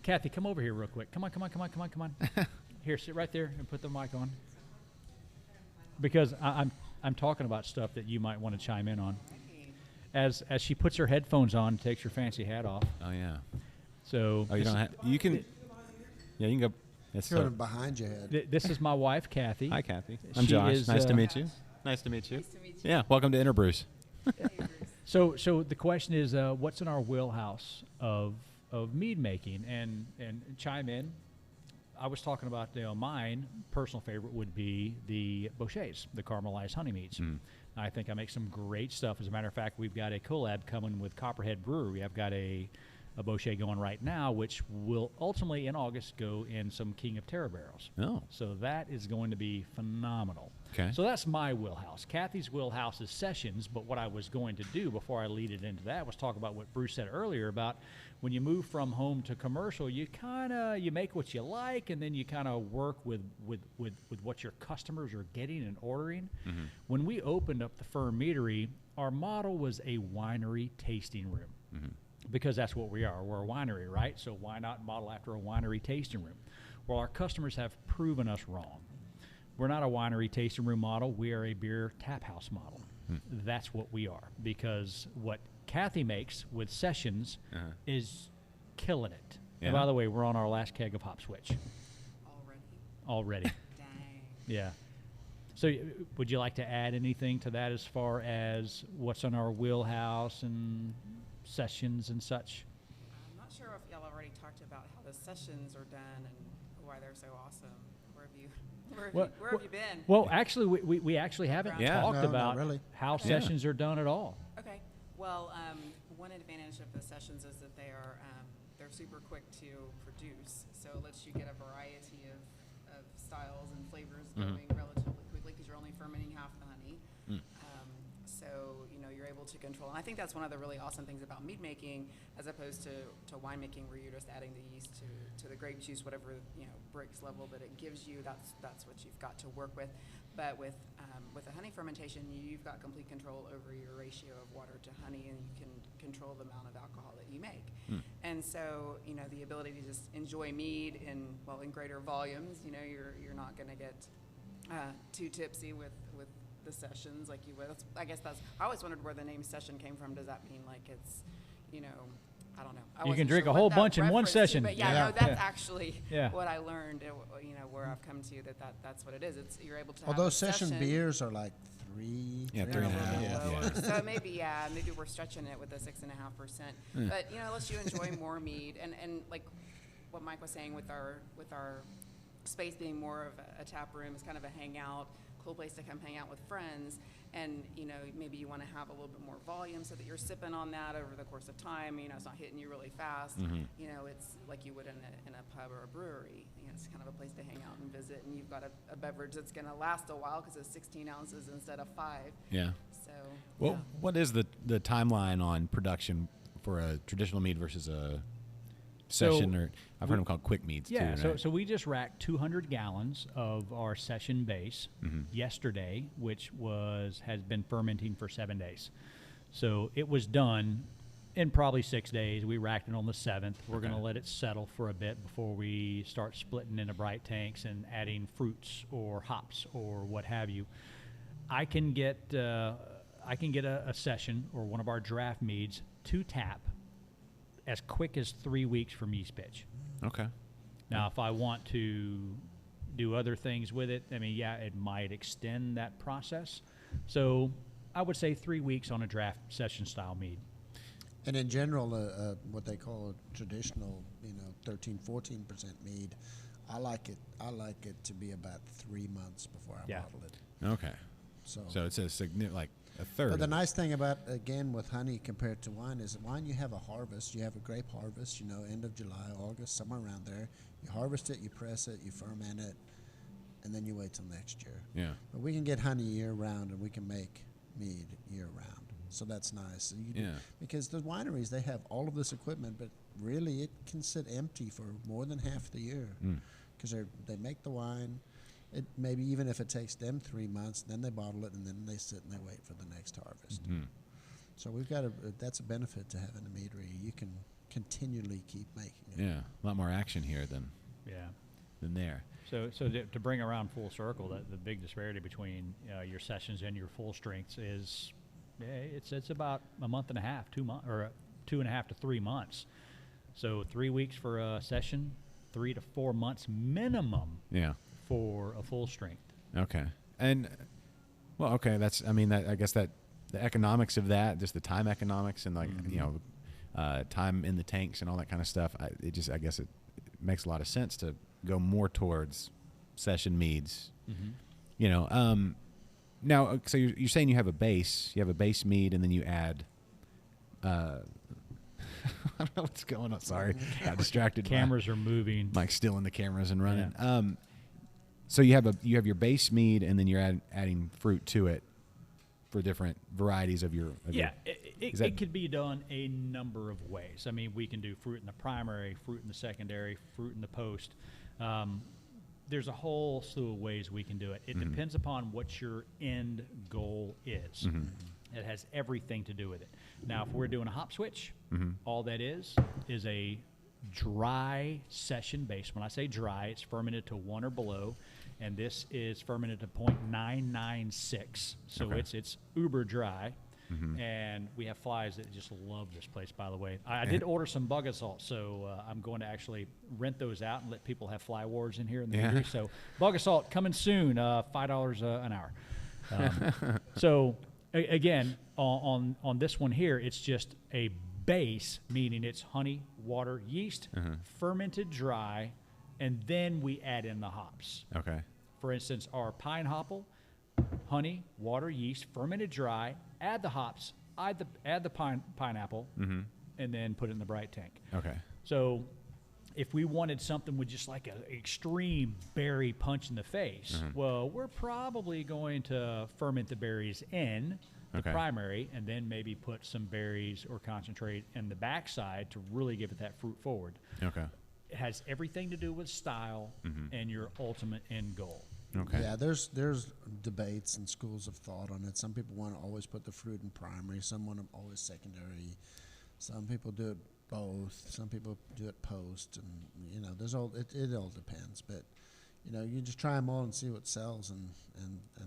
Kathy, come over here real quick. Come on. Here, sit right there and put the mic on. Because I'm talking about stuff that you might want to chime in on. As she puts her headphones on and takes her fancy hat off. Oh yeah. So. Oh, you don't have. You can. Yeah, you can go. Yes, Sort sir. of behind your head. This is my wife, Kathy. Hi, Kathy. I'm She Josh. is, Nice to meet you. Nice to meet you. Nice to meet you. Yeah, welcome to InterBrews. So the question is, what's in our wheelhouse of mead making? And chime in. I was talking about mine personal favorite would be the Bochet's, the caramelized honey meads. I think I make some great stuff. As a matter of fact, we've got a collab coming with Copperhead Brewery. I've got a Bochet going right now, which will ultimately in August go in some King of Terror barrels. Oh. So that is going to be phenomenal. Okay. So that's my wheelhouse. Kathy's wheelhouse is sessions, but what I was going to do before I lead it into that was talk about what Bruce said earlier about when you move from home to commercial, you make what you like, and then you kind of work with what your customers are getting and ordering. When we opened up the Ferm Meadery, our model was a winery tasting room. Because that's what we are. We're a winery, right? So why not model after a winery tasting room? Well, our customers have proven us wrong. We're not a winery tasting room model. We are a beer tap house model. That's what we are. Because what Kathy makes with sessions is killing it. Yeah. And by the way, we're on our last keg of Hop Switch. Already. Dang. Yeah. So would you like to add anything to that as far as what's on our wheelhouse and sessions and such? I'm not sure if y'all already talked about how the sessions are done and why they're so awesome. Where have you been? Well, actually, we actually haven't Yeah. talked No, not about really. how Okay. sessions are done at all. Okay. Well, one advantage of the sessions is that they're super quick to produce. So it lets you get a variety of styles and flavors going relatively quickly because you're only fermenting half the honey. So you're able to control. And I think that's one of the really awesome things about mead making, as opposed to wine making, where you're just adding the yeast to the grape juice, whatever Brix level that it gives you. That's what you've got to work with. But with the honey fermentation, you've got complete control over your ratio of water to honey, and you can control the amount of alcohol that you make. And so the ability to just enjoy mead in greater volumes. You're not going to get too tipsy with the sessions like you would. I always wondered where the name session came from. Does that mean like it's, I don't know. I You wasn't can drink sure a what whole that bunch in one referenced to, session. But Yeah. no, that's actually Yeah. what I learned. Where I've come to that's what it is. It's you're able to. Although have a session session. beers are like three. Yeah, 3.5. Lower. Yeah. So maybe we're stretching it with the 6.5%. But it lets you enjoy more mead, and like what Mike was saying with our space being more of a tap room, is kind of a hangout, cool place to come hang out with friends. And maybe you want to have a little bit more volume so that you're sipping on that over the course of time. It's not hitting you really fast. It's like you would in a pub or a brewery. It's kind of a place to hang out and visit, and you've got a beverage that's going to last a while because it's 16 ounces instead of 5. Yeah. So. Well, yeah. what is the timeline on production for a traditional mead versus a session, or I've heard them called quick meads Yeah, too, right? so we just racked 200 gallons of our session base yesterday, which has been fermenting for 7 days. So it was done in probably 6 days. We racked it on the 7th. We're going to let it settle for a bit before we start splitting into bright tanks and adding fruits or hops or what have you. I can get a session or one of our draft meads to tap as quick as 3 weeks from yeast pitch. Okay. Now, if I want to do other things with it, it might extend that process. So I would say 3 weeks on a draft session style mead. And in general, what they call a traditional, 13-14% mead, I like it to be about 3 months before I bottle it. Okay. So it's a like a third. But the nice thing about, again, with honey compared to wine is wine, you have a harvest. You have a grape harvest, end of July, August, somewhere around there. You harvest it, you press it, you ferment it, and then you wait till next year. Yeah. But we can get honey year-round, and we can make mead year-round. So that's nice. Because the wineries, they have all of this equipment, but really it can sit empty for more than half the year. Because they make the wine, it maybe even if it takes them 3 months, then they bottle it and then they sit and they wait for the next harvest. So we've got that's a benefit to having a meadery. You can continually keep making it. Yeah, a lot more action here than there. So to bring around full circle, the big disparity between your sessions and your full strengths is, it's about a month and a half, 2 months, or 2.5 to 3 months. So 3 weeks for a session, 3 to 4 months minimum. Yeah. For a full strength. Okay. And well, okay, that's, I mean, that, I guess that the economics of that, just the time economics and like, you know, time in the tanks and all that kind of stuff, I guess it makes a lot of sense to go more towards session meads. You know, now, so you're saying you have a base mead, and then you add, I don't know what's going on. Sorry, got distracted. Cameras are moving. Mike's stealing the cameras and running. Yeah. So you have your base mead, and then you're adding fruit to it for different varieties of your. It could be done a number of ways. I mean, we can do fruit in the primary, fruit in the secondary, fruit in the post. There's a whole slew of ways we can do it. It depends upon what your end goal is. It has everything to do with it. Now, if we're doing a hop switch, all that is a dry session base. When I say dry, it's fermented to 1 or below, and this is fermented to 0.996. So it's uber dry. And we have flies that just love this place, by the way. I did order some bug assault, so I'm going to actually rent those out and let people have fly wars in here in the meadery. So bug assault coming soon, $5 an hour. So again, on this one here, it's just a base, meaning it's honey, water, yeast, fermented dry, and then we add in the hops. Okay. For instance, our pine hopple, honey, water, yeast, fermented dry, add the hops, add the pineapple, and then put it in the bright tank. Okay. So if we wanted something with just like an extreme berry punch in the face, well, we're probably going to ferment the berries in the primary, and then maybe put some berries or concentrate in the backside to really give it that fruit forward. Okay. It has everything to do with style and your ultimate end goal. Okay. Yeah, there's debates and schools of thought on it. Some people want to always put the fruit in primary. Some want them always secondary. Some people do it both. Some people do it post, and you know, it all depends. But you know, you just try them all and see what sells, and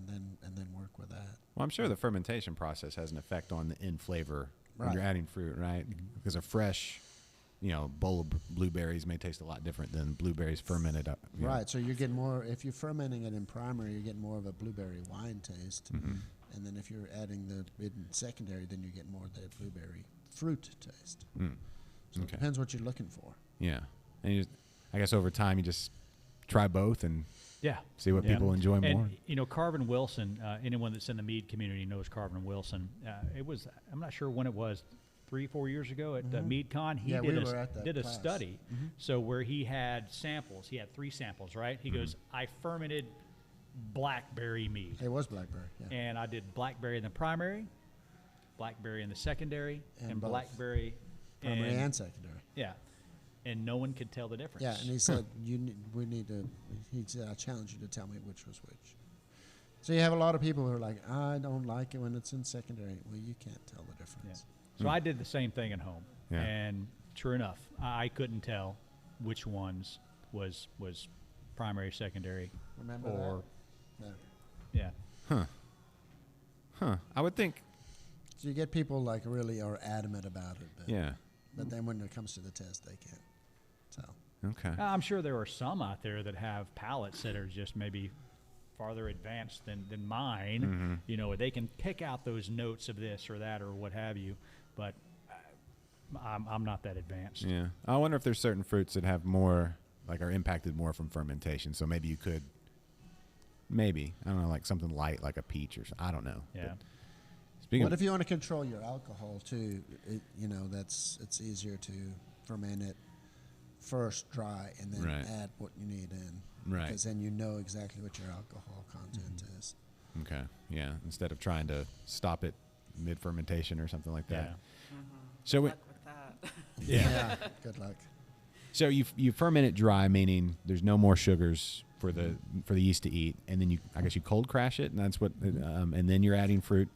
then work with that. Well, I'm sure the fermentation process has an effect on the end flavor when Right. you're adding fruit, right? Because a fresh, you know, bowl of blueberries may taste a lot different than blueberries fermented up. You know. Right, so you're getting more, if you're fermenting it in primary, you're getting more of a blueberry wine taste. And then if you're adding the in secondary, then you get more of the blueberry fruit taste. So it depends what you're looking for. Yeah. And I guess over time you just try both and see what people enjoy more. And, you know, Carvin Wilson, anyone that's in the mead community knows Carvin Wilson. It was, I'm not sure when it was, 3-4 years ago at MeadCon, he did a study. So where he had samples, he had 3 samples, right? He goes, I fermented blackberry mead. It was blackberry, yeah. And I did blackberry in the primary, blackberry in the secondary, and both. Blackberry Primary and secondary. Yeah. And no one could tell the difference. Yeah, and he said, he said, I challenge you to tell me which was which. So you have a lot of people who are like, I don't like it when it's in secondary. Well, you can't tell the difference. So I did the same thing at home. And true enough, I couldn't tell which ones was primary, secondary. Remember or that? Yeah. I would think. So you get people like really are adamant about it. But Yeah. But then when it comes to the test, they can't tell. Okay. I'm sure there are some out there that have palates that are just maybe farther advanced than mine. You know, they can pick out those notes of this or that or what have you, but I'm not that advanced. Yeah. I wonder if there's certain fruits that have more, like are impacted more from fermentation. So maybe you could, I don't know, like something light like a peach or something. I don't know. Yeah. What if you want to control your alcohol too? You know, it's easier to ferment it first dry and then add what you need in. Right. Because then you know exactly what your alcohol content is. Okay. Yeah. Instead of trying to stop it mid fermentation or something like that. So Good luck with that. Yeah. Good luck. So you ferment it dry, meaning there's no more sugars for the yeast to eat, and then I guess you cold crash it, and that's what, and then you're adding fruit.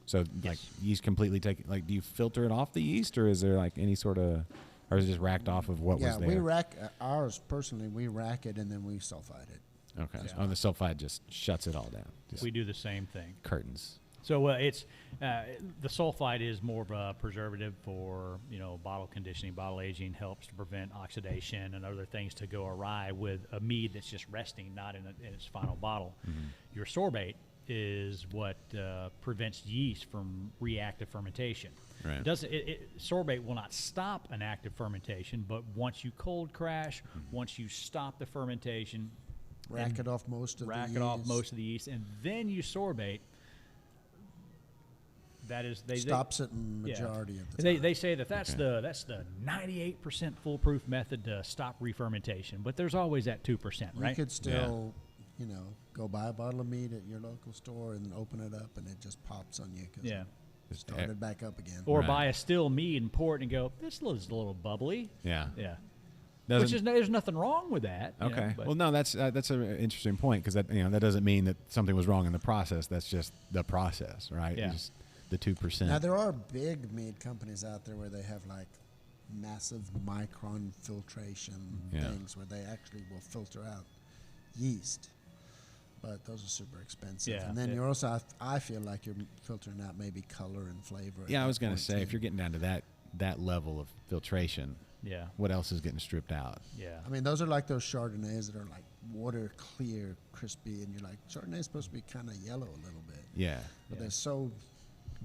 So like yeast completely do you filter it off the yeast, or is there like any sort of, or is it just racked off of what was there? Yeah, we rack ours personally. We rack it and then we sulfide it. Okay. Yeah. So the sulfide just shuts it all down. Just We do the same thing. curtains. So it's the sulfide is more of a preservative for bottle conditioning, bottle aging, helps to prevent oxidation and other things to go awry with a mead that's just resting, not in its final bottle. Your sorbate is what prevents yeast from reactive fermentation. Right. Sorbate will not stop an active fermentation, but once you cold crash, once you stop the fermentation, Rack it off most of the yeast, and then you sorbate. That is, stops it in majority of the time. They say that's the 98% foolproof method to stop re-fermentation, but there's always that 2%, right? You could still, go buy a bottle of mead at your local store and open it up, and it just pops on you because it started back up again. Or buy a still mead and pour it and go, this is a little bubbly. Yeah. Yeah. There's nothing wrong with that. Okay. Well, no, that's an interesting point, because that doesn't mean that something was wrong in the process. That's just the process, right? Yeah. Just the 2%. Now there are big mead companies out there where they have like massive micron filtration things where they actually will filter out yeast, but those are super expensive. Yeah. And then you're also, I feel like you're filtering out maybe color and flavor. Yeah, I was going to say, if you're getting down to that level of filtration, Yeah. what else is getting stripped out? Yeah. I mean, those are like those Chardonnays that are like water clear, crispy, and you're like, Chardonnay's supposed to be kind of yellow a little bit. Yeah. But they're so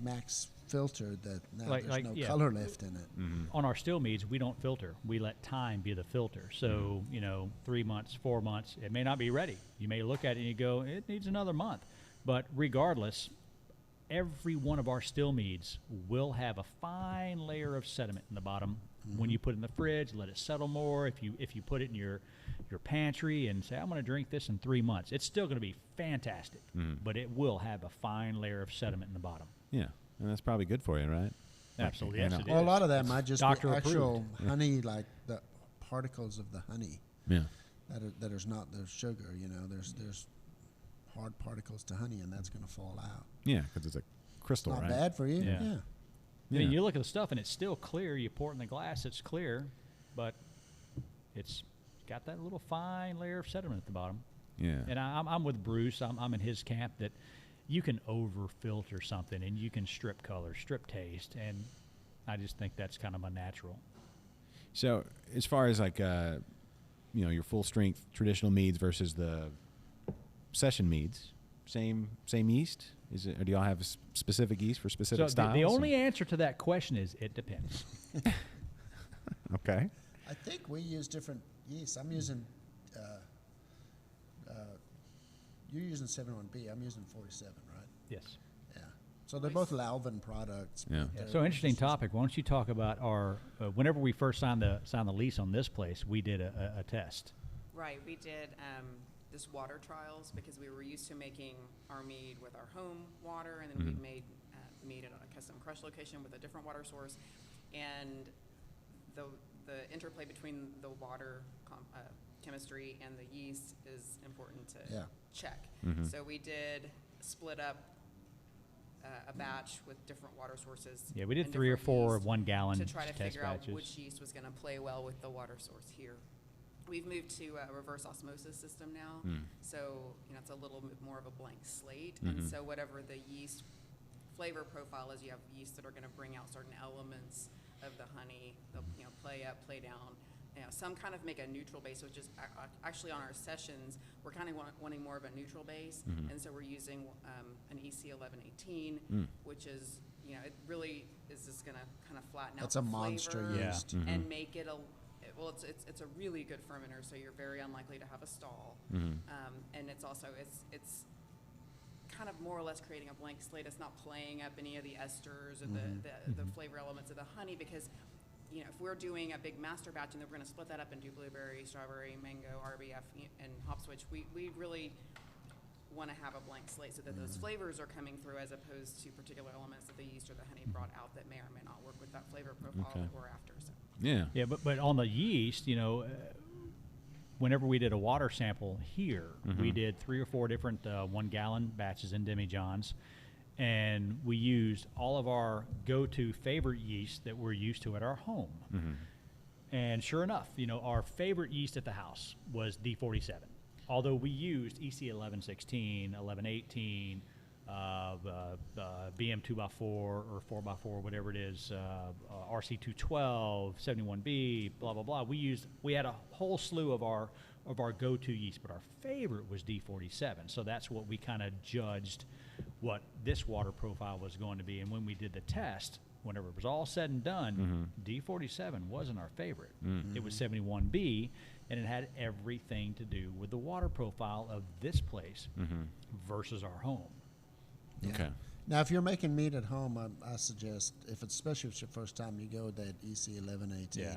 max filtered that now Like- there's like, no color left in it. On our still meads, we don't filter. We let time be the filter. So, 3 months, 4 months, it may not be ready. You may look at it and you go, it needs another month. But regardless, every one of our still meads will have a fine layer of sediment in the bottom. When you put it in the fridge, let it settle more. If you put it in your pantry and say, I'm going to drink this in 3 months, it's still going to be fantastic. But it will have a fine layer of sediment in the bottom. Yeah. And that's probably good for you, right? Absolutely. You Yes, know. it Well, a is. lot of that might just Doctor be actual approved. honey, like the particles of the honey Yeah. that is not the sugar. There's hard particles to honey, and that's going to fall out. Yeah, because it's a crystal, Not right? bad for you. Yeah. Yeah. I mean, you look at the stuff and it's still clear. You pour it in the glass, it's clear, but it's got that little fine layer of sediment at the bottom. Yeah. And I'm with Bruce. I'm in his camp that you can over filter something and you can strip color, strip taste, and I just think that's kind of unnatural. So as far as like your full strength traditional meads versus the session meads, same yeast? Is it, or do y'all have specific yeast for specific So styles? the only answer to that question is it depends. Okay. I think we use different yeasts. I'm using, you're using 71B. I'm using 47, right? Yes. Yeah. So they're both Lalvin products. Yeah. but they're So interesting just- topic. Why don't you talk about our whenever we first signed the lease on this place, we did a test. Right, we did this water trials because we were used to making our mead with our home water, and then we made mead at a custom crush location with a different water source. And the interplay between the water chemistry and the yeast is important to check. So we did split up a batch with different water sources. Yeah, we did and 3 or different 4 yeast 1 gallon to try to test figure out batches. which yeast was going to play well with the water source here. We've moved to a reverse osmosis system now, so it's a little bit more of a blank slate. And so whatever the yeast flavor profile is, you have yeast that are going to bring out certain elements of the honey. They'll play up, play down. Some kind of make a neutral base, which is actually on our sessions we're kind of wanting more of a neutral base, and so we're using an EC 1118, which is it really is just going to kind of flatten out That's the a monster flavor yeast. and make it it's a really good fermenter, so you're very unlikely to have a stall. And it's also it's kind of more or less creating a blank slate. It's not playing up any of the esters or the flavor elements of the honey, because if we're doing a big master batch and then we're going to split that up into blueberry, strawberry, mango, RBF, and hop switch, we really want to have a blank slate so that those flavors are coming through, as opposed to particular elements that the yeast or the honey brought out that may or may not work with that flavor profile that we're after. So. Yeah. Yeah, but on the yeast, whenever we did a water sample here, we did 3 or 4 different 1-gallon batches in demijohns, and we used all of our go-to favorite yeast that we're used to at our home. And sure enough, our favorite yeast at the house was D47. Although we used EC 1116, 1118, BM 2x4 or 4x4, whatever it is, RC 212, 71B, blah blah blah. We had a whole slew of our go-to yeast, but our favorite was D47. So that's what we kind of judged what this water profile was going to be. And when we did the test, whenever it was all said and done, D47 wasn't our favorite. It was 71B, and it had everything to do with the water profile of this place versus our home. Yeah. Okay. Now, if you're making mead at home, I suggest, especially if it's your first time, you go with that EC 1118. Yeah.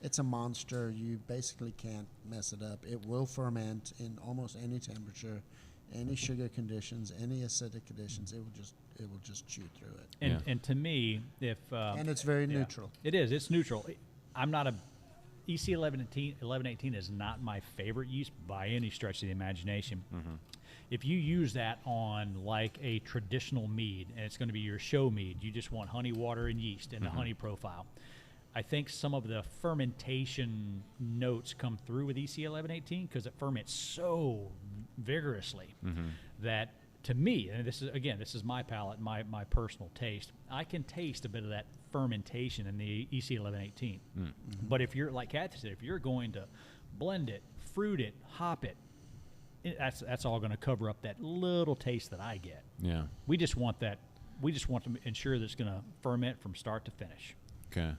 It's a monster. You basically can't mess it up. It will ferment in almost any temperature, any sugar conditions, any acidic conditions. It will just chew through it. And to me, if and it's very neutral. It is. It's neutral. I'm not a EC 1118 is not my favorite yeast by any stretch of the imagination. If you use that on like a traditional mead, and it's going to be your show mead, you just want honey, water, and yeast and a honey profile. I think some of the fermentation notes come through with EC 1118 because it ferments so vigorously that, to me, and this is my palate, my personal taste, I can taste a bit of that fermentation in the EC 1118. But if you're, like Cathy said, if you're going to blend it, fruit it, hop it, that's all going to cover up that little taste that I get. Yeah. We just want that. We just want to ensure that it's going to ferment from start to finish. Okay.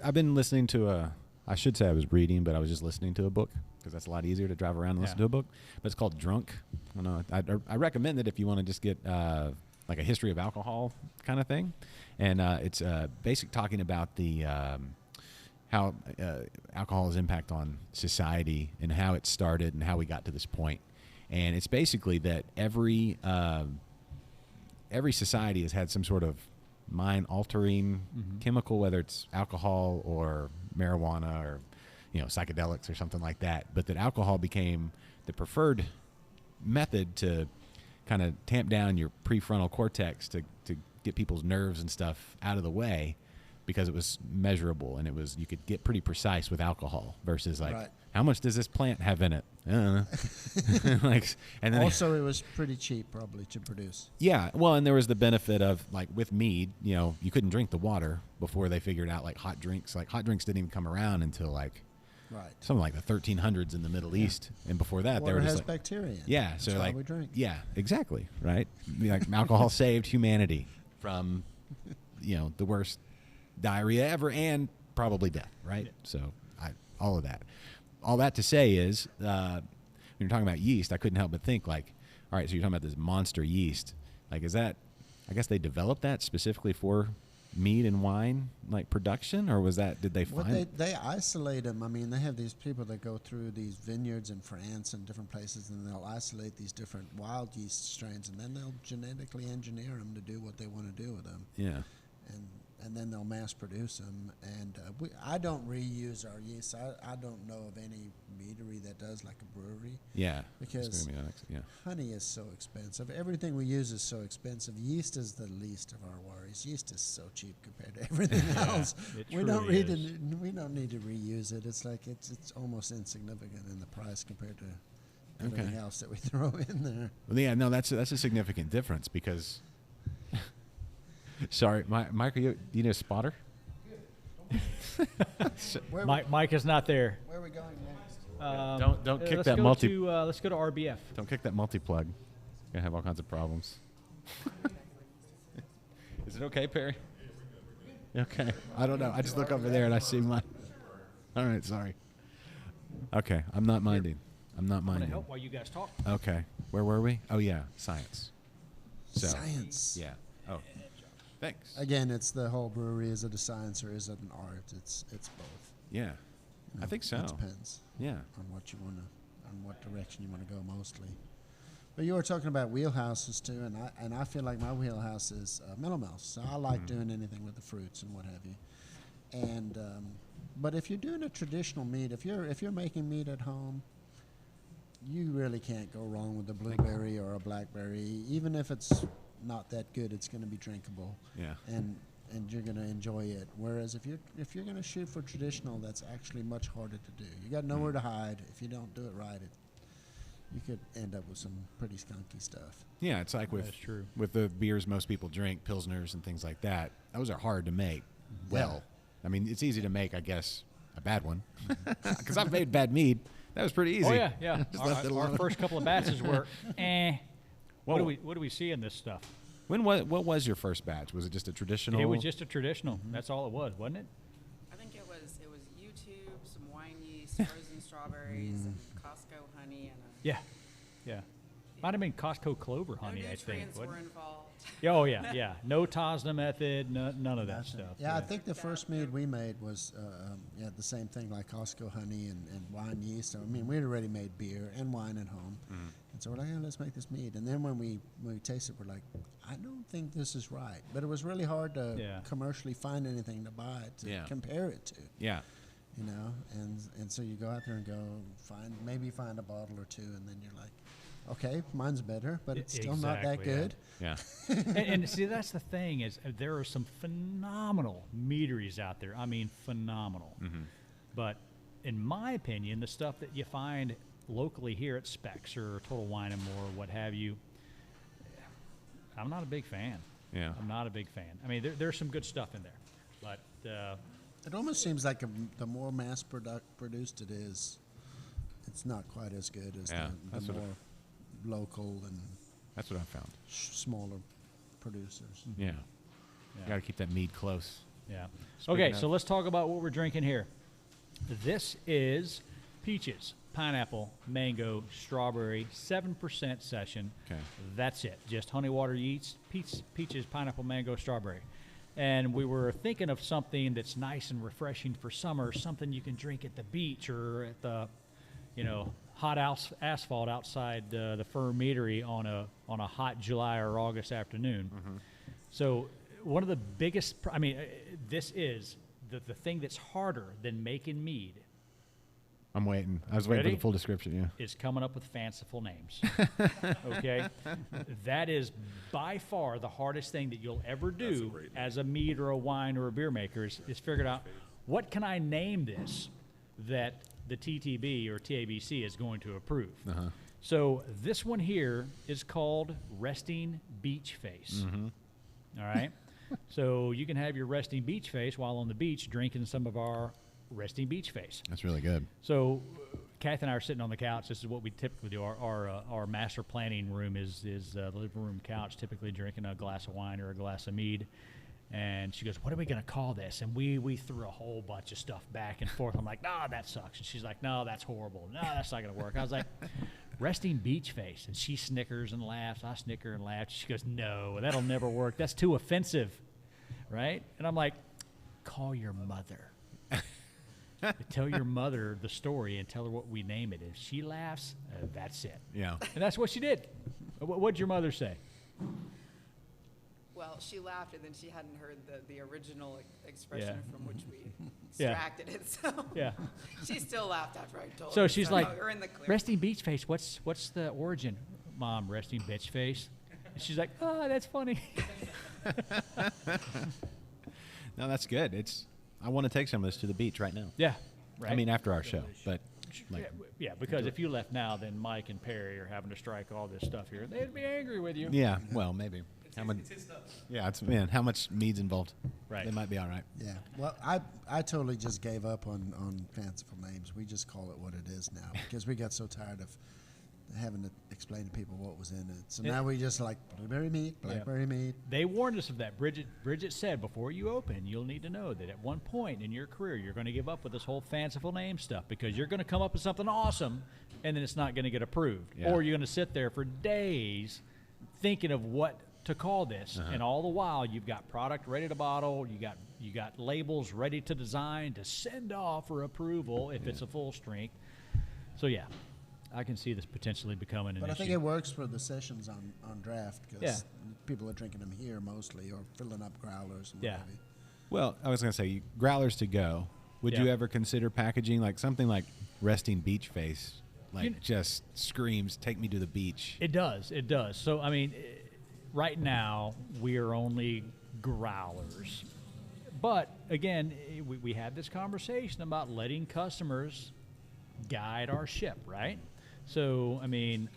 I've been listening to I should say I was reading, but I was just listening to a book because that's a lot easier to drive around and listen to a book. But it's called Drunk. I don't know. I recommend it if you want to just get like a history of alcohol kind of thing. And it's basic talking about the how alcohol's impact on society and how it started and how we got to this point. And it's basically that every society has had some sort of mind-altering chemical, whether it's alcohol or marijuana or psychedelics or something like that. But that alcohol became the preferred method to kind of tamp down your prefrontal cortex to get people's nerves and stuff out of the way, because it was measurable and you could get pretty precise with alcohol versus how much does this plant have in it? I don't know. And then Also, it was pretty cheap probably to produce. Yeah, well, and there was the benefit of with mead, you couldn't drink the water before they figured out hot drinks. Hot drinks didn't even come around until something like the 1300s in the Middle East, and before that water they were just has bacteria in it. Yeah, That's so why we drink. Yeah, exactly, right. Alcohol saved humanity from the worst diarrhea ever and probably death, right? So all of that. All that to say is, when you're talking about yeast, I couldn't help but think all right, so you're talking about this monster yeast. Is that, I guess they developed that specifically for mead and wine, production, or did they find? They isolate them. I mean, they have these people that go through these vineyards in France and different places, and they'll isolate these different wild yeast strains, and then they'll genetically engineer them to do what they want to do with them. Yeah. And then they'll mass produce them. And I don't reuse our yeast. I don't know of any meadery that does like a brewery. Yeah. Because honey is so expensive. Everything we use is so expensive. Yeast is the least of our worries. Yeast is so cheap compared to everything else. We don't need to reuse it. It's it's almost insignificant in the price compared to everything else that we throw in there. Well, yeah, no, that's a significant difference because. Sorry, Mike, do you need a spotter? Mike is not there. Where are we going next? Don't kick that multi. Let's go to RBF. Don't kick that multi-plug. You're gonna have all kinds of problems. Is it okay, Perry? Okay. I don't know. I just look over there and I see mine. All right. Sorry. Okay. I'm not minding. I'm going to help while you guys talk. Okay. Where were we? Oh yeah, science. Science. Yeah. Oh. Thanks. Again, it's the whole brewery. Is it a science or is it an art? It's both. Yeah, I think so. It depends. Yeah. On what direction you want to go mostly. But you were talking about wheelhouses too, and I feel like my wheelhouse is mellow mouth. So I like doing anything with the fruits and what have you. And but if you're doing a traditional mead, if you're making mead at home, you really can't go wrong with a blueberry or a blackberry. Even if it's not that good, it's going to be drinkable. Yeah. And you're going to enjoy it. Whereas if you're going to shoot for traditional, that's actually much harder to do. You got nowhere to hide. If you don't do it right, you could end up with some pretty skunky stuff. Yeah, it's like with That's true. with the beers most people drink, pilsners and things like that. Those are hard to make well. I mean, it's easy to make, I guess, a bad one. Because I've made bad mead. That was pretty easy. Oh yeah. Just left it Our alone. first couple of batches were, Whoa. What do we see in this stuff? What was your first batch? Was it just a traditional? It was just a traditional. That's all it was, wasn't it? I think it was YouTube, some wine yeast, frozen strawberries, and Costco honey, and Yeah. Might have been Costco clover honey, no I think. nutrients were wasn't it? involved. Oh yeah. No Tosna method, none of that stuff. Yeah, I think the first mead we made was the same thing, like Costco honey and wine yeast. I mean, we had already made beer and wine at home, and so we're like, let's make this mead. And then when we tasted, we're like, I don't think this is right. But it was really hard to commercially find anything to buy it to compare it to. Yeah. You know, and so you go out there and maybe find a bottle or two, and then you're like, okay, mine's better, but it's still not that good. Yeah. and see, that's the thing is there are some phenomenal meaderies out there. I mean, phenomenal. But in my opinion, the stuff that you find locally here at Specs or Total Wine and More, what have you, I'm not a big fan. Yeah. I'm not a big fan. I mean, there's some good stuff in there, but it almost seems like the more mass produced it is, it's not quite as good as the more local and that's what I found. Smaller producers. Yeah. Got to keep that mead close. Yeah. Speaking Okay, of- so let's talk about what we're drinking here. This is peaches, pineapple, mango, strawberry, 7% session. Okay. That's it. Just honey water yeast, peaches, pineapple, mango, strawberry. And we were thinking of something that's nice and refreshing for summer, something you can drink at the beach or at the, hot asphalt outside the Ferm Meadery on a hot July or August afternoon. So one of the biggest, this is the thing that's harder than making mead I'm waiting. I was waiting Ready? for the full description. Yeah. is coming up with fanciful names. Okay? That is by far the hardest thing that you'll ever do as a mead or a wine or a beer maker is figure out what can I name this that the TTB or TABC is going to approve. So this one here is called Resting Beach Face. All right? So you can have your Resting Beach Face while on the beach drinking some of our Resting Beach Face. That's really good. So Kathy and I are sitting on the couch. This is what we typically do. Our master planning room is the living room couch, typically drinking a glass of wine or a glass of mead. And she goes, what are we going to call this? And we threw a whole bunch of stuff back and forth. I'm like, no, that sucks. And she's like, no, that's horrible. No, that's not going to work. I was like, Resting Beach Face. And she snickers and laughs. I snicker and laugh. She goes, no, that'll never work. That's too offensive. Right? And I'm like, call your mother. Tell your mother the story and tell her what we name it. If she laughs, that's it. Yeah. And that's what she did. What'd your mother say? Well, she laughed, and then she hadn't heard the original expression Yeah. from which we Yeah. extracted it. So Yeah. she still laughed after I told her. So she's like, "You're in the clear." Resting Beach Face, what's the origin? Mom, Resting Bitch Face. And she's like, oh, that's funny. No, that's good. I want to take some of this to the beach right now. Yeah. Right. I mean, after our show, but like, Yeah, because if you left now, then Mike and Perry are having to strike all this stuff here. They'd be angry with you. yeah. Well, maybe. How much? Yeah, how much mead's involved? Right. They might be all right. Yeah. Well, I totally just gave up on fanciful names. We just call it what it is now because we got so tired of having to explain to people what was in it. So now we just like blueberry mead, blackberry mead. They warned us of that. Bridgett said, before you open, you'll need to know that at one point in your career, you're going to give up with this whole fanciful name stuff because you're going to come up with something awesome, and then it's not going to get approved. Yeah. Or you're going to sit there for days thinking of what to call this, and all the while you've got product ready to bottle, you got labels ready to design to send off for approval if it's a full strength. So yeah, I can see this potentially becoming an But I issue. think it works for the sessions on draft because Yeah. people are drinking them here mostly or filling up growlers and Yeah. what have you. Well, I was going to say, growlers to go. Would you Yeah. ever consider packaging like something like Resting Beach Face? Like, You- just screams, take me to the beach. It does. It does. So, I mean, right now, we are only growlers. But, again, we had this conversation about letting customers guide our ship, right? So, I mean,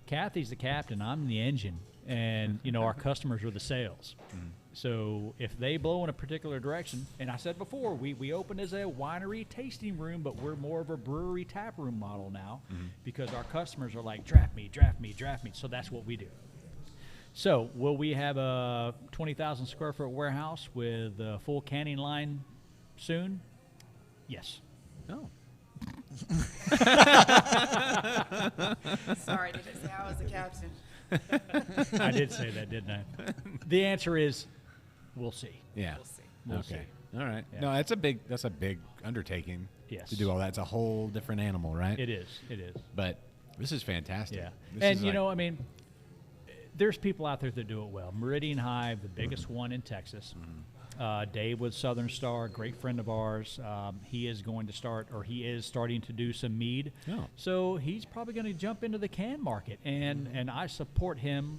Kathy's the captain. I'm the engine. And, our customers are the sails. So if they blow in a particular direction, and I said before, we opened as a winery tasting room, but we're more of a brewery tap room model now because our customers are like, draft me. So that's what we do. So will we have a 20,000 square foot warehouse with a full canning line soon? Yes. Oh. Sorry, did it say I was the captain? I did say that, didn't I? The answer is, we'll see. Yeah. We'll see. We'll Okay. see. All right. Yeah. No, that's a big undertaking. Yes. To do all that. It's a whole different animal, right? It is. It is. But this is fantastic. Yeah. This And, is like- I mean, there's people out there that do it well. Meridian Hive, the biggest one in Texas. Dave with Southern Star, a great friend of ours. He is going to start, or he is starting to do some mead. Oh. So he's probably going to jump into the can market, and I support him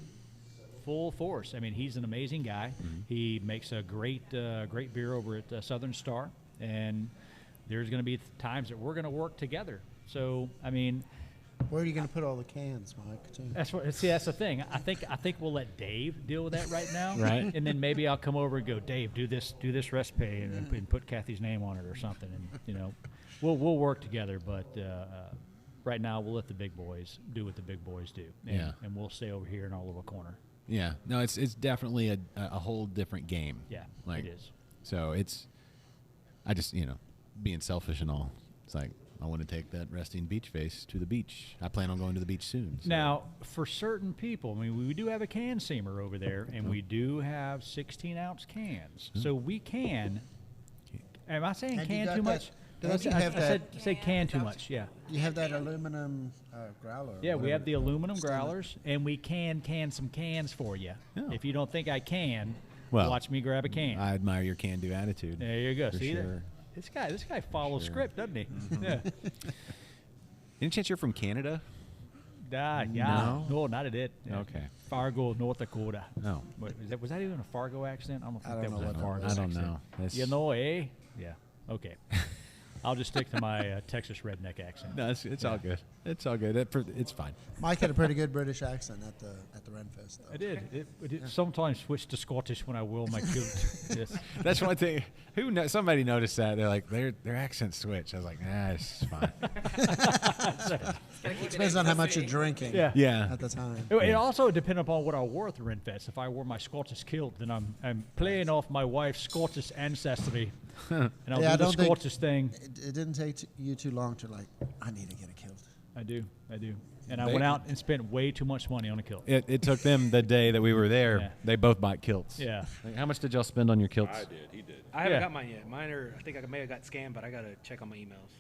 full force. I mean, he's an amazing guy. He makes a great beer over at Southern Star, and there's going to be times that we're going to work together. So, I mean, Where are you going to put all the cans, Mike? Too? that's the thing. I think we'll let Dave deal with that right now. Right. And then maybe I'll come over and go, Dave, do this recipe and put Kathy's name on it or something. And we'll work together. But right now we'll let the big boys do what the big boys do. And, and we'll stay over here in our little corner. Yeah. No, it's definitely a whole different game. Yeah, Like, it is. So I just, being selfish and all, it's like, I want to take that Resting Beach Face to the beach. I plan on going to the beach soon. So. Now, for certain people, I mean, we do have a can seamer over there, and we do have 16-ounce cans. So we can. Am I saying And you can got too that- much? don't you I have that- said can too much, yeah. You have that aluminum growler. Yeah, we have the aluminum Stand up. growlers, and we can some cans for you. Oh. If you don't think I can, Well, watch me grab a can. I admire your can-do attitude. There you go. For See, sure. this guy follows script, doesn't he? Yeah. Any chance you're from Canada? Yeah. No? No, not at it. Yeah. Okay. Fargo, North Dakota. Oh. Wait, was that even a Fargo accent? I don't think I that don't was know a what that Fargo was. I don't accent. know. That's- Yeah. Okay. I'll just stick to my Texas redneck accent. No, it's all good. It's all good. It's fine. Mike had a pretty good British accent at the Renfest. Though. I did. It sometimes switch to Scottish when I will my kilt. Yes. That's one thing. Somebody noticed that. They're like, their accent switch. I was like, it's fine. Gotta keep it Depends on how much you're interesting. drinking. Yeah. Yeah. At the time. It also depended upon what I wore at the Renfest. If I wore my Scottish kilt, then I'm playing off my wife's Scottish ancestry, and I'll Yeah, I do the don't think- Scottish thing. It didn't take you too long to I need to get a kilt. I do, and I They- went out and spent way too much money on a kilt. It took them the day that we were there. Yeah. They both bought kilts. Yeah. Like, how much did y'all spend on your kilts? I did. He did. I haven't Yeah. got mine yet. Mine are. I think I may have got scammed, but I gotta check on my emails.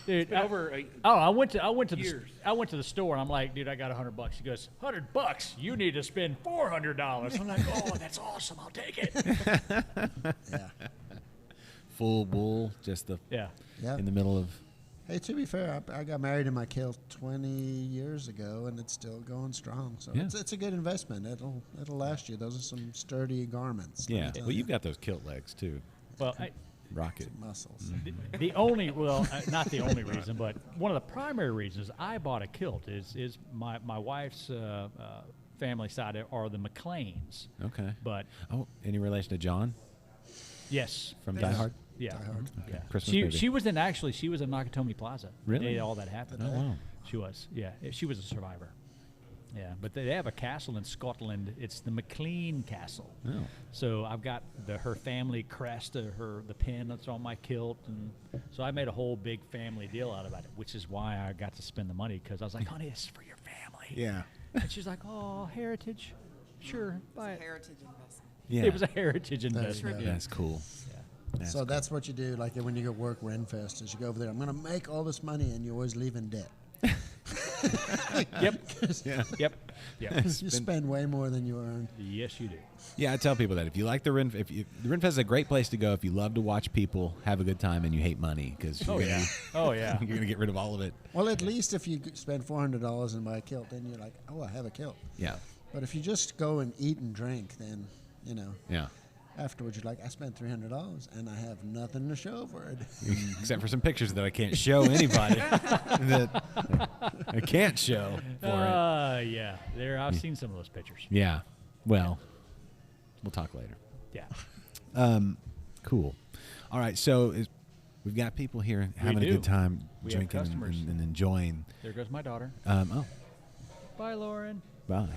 Dude, Been over a, I went to Years. the store and I'm like, dude, I got $100. He goes, $100? You need to spend $400. I'm like, oh, that's awesome. I'll take it. Yeah. Full wool, just Yeah. Yeah. in the middle of. Hey, to be fair, I got married in my kilt 20 years ago, and it's still going strong. So Yeah. it's a good investment. It'll last you. Those are some sturdy garments. let me Yeah. tell Well, you. you've got those kilt legs too. Well, Rocket. muscles. the only, not the only reason, but one of the primary reasons I bought a kilt is my wife's family side are the McLeans. Okay. But Oh, any relation to John yes, from Die Hard? yeah, Die Hard. yeah. Christmas She movie. she was in Nakatomi Plaza. the Really? day all that happened. Oh, wow. She was. Yeah, she was a survivor. Yeah, but they have a castle in Scotland. It's the McLean Castle. Oh. So I've got her family crest, the pin that's on my kilt, and so I made a whole big family deal out about it, which is why I got to spend the money because I was like, honey, this is for your family. Yeah. And she's like, oh, heritage, sure, buy It's it. a heritage investment. Yeah. It was a heritage investment. yeah. That's cool. Yeah. So that's what you do. Like when you go work Renfest, is you go over there. I'm going to make all this money, and you always leave in debt. Yep. Yeah. Yep. Yep. You spend way more than you earn. Yes, you do. Yeah, I tell people that if you like the Ren, the Renfest is a great place to go if you love to watch people have a good time and you hate money because Oh yeah. Oh yeah. you're gonna get rid of all of it. Well, at least if you spend $400 and buy a kilt, then you're like, oh, I have a kilt. Yeah, But if you just go and eat and drink, then, yeah. afterwards you're like, I spent $300 and I have nothing to show for it. Except for some pictures that I can't show anybody that I can't show for it. Yeah. There, I've seen some of those pictures. Yeah. Well, we'll talk later. Yeah. Cool. All right. So we've got people here having a do. good time We have drinking customers. and enjoying. There goes my daughter. Oh, Bye, Lauren. bye.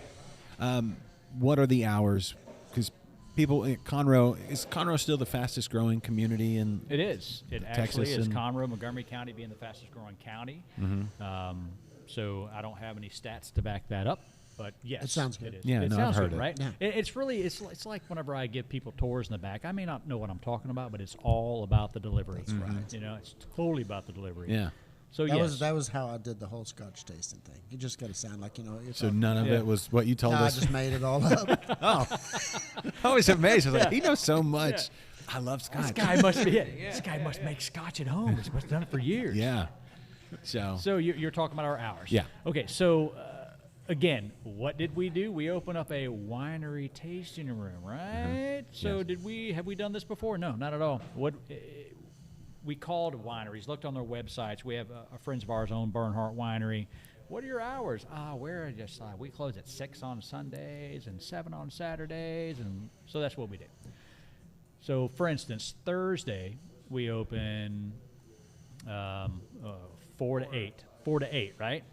What are the hours? Because people in Conroe, is Conroe still the fastest growing community in It is. It Texas actually is. and- Conroe, Montgomery County being the fastest growing county. Mm-hmm. So I don't have any stats to back that up, but yes, It sounds good. It is. Yeah, it no, I've sounds heard good, it. right? Yeah. It's really it's like whenever I give people tours in the back. I may not know what I'm talking about, but it's all about the delivery. That's right. You know, it's totally about the delivery. Yeah. So That yes, was how I did the whole Scotch tasting thing. You just got to sound like you're So talking. none of Yeah. it was what you told No, I us. just made it all up. I was amazed. I was like, he knows so much. I love this Scotch. guy must be it. This guy must make Scotch at home. He's must have done it for years. Yeah. So, So you're talking about our hours. Yeah. Okay. So again, what did we do? We opened up a winery tasting room, right? So Yes. have we done this before? No, not at all. We called wineries, looked on their websites. We have friends of ours own Bernhardt Winery. What are your hours? We're just we close at 6 on Sundays and 7 on Saturdays, and so that's what we do. So, for instance, Thursday we open 4 to 8. 4 to 8, right?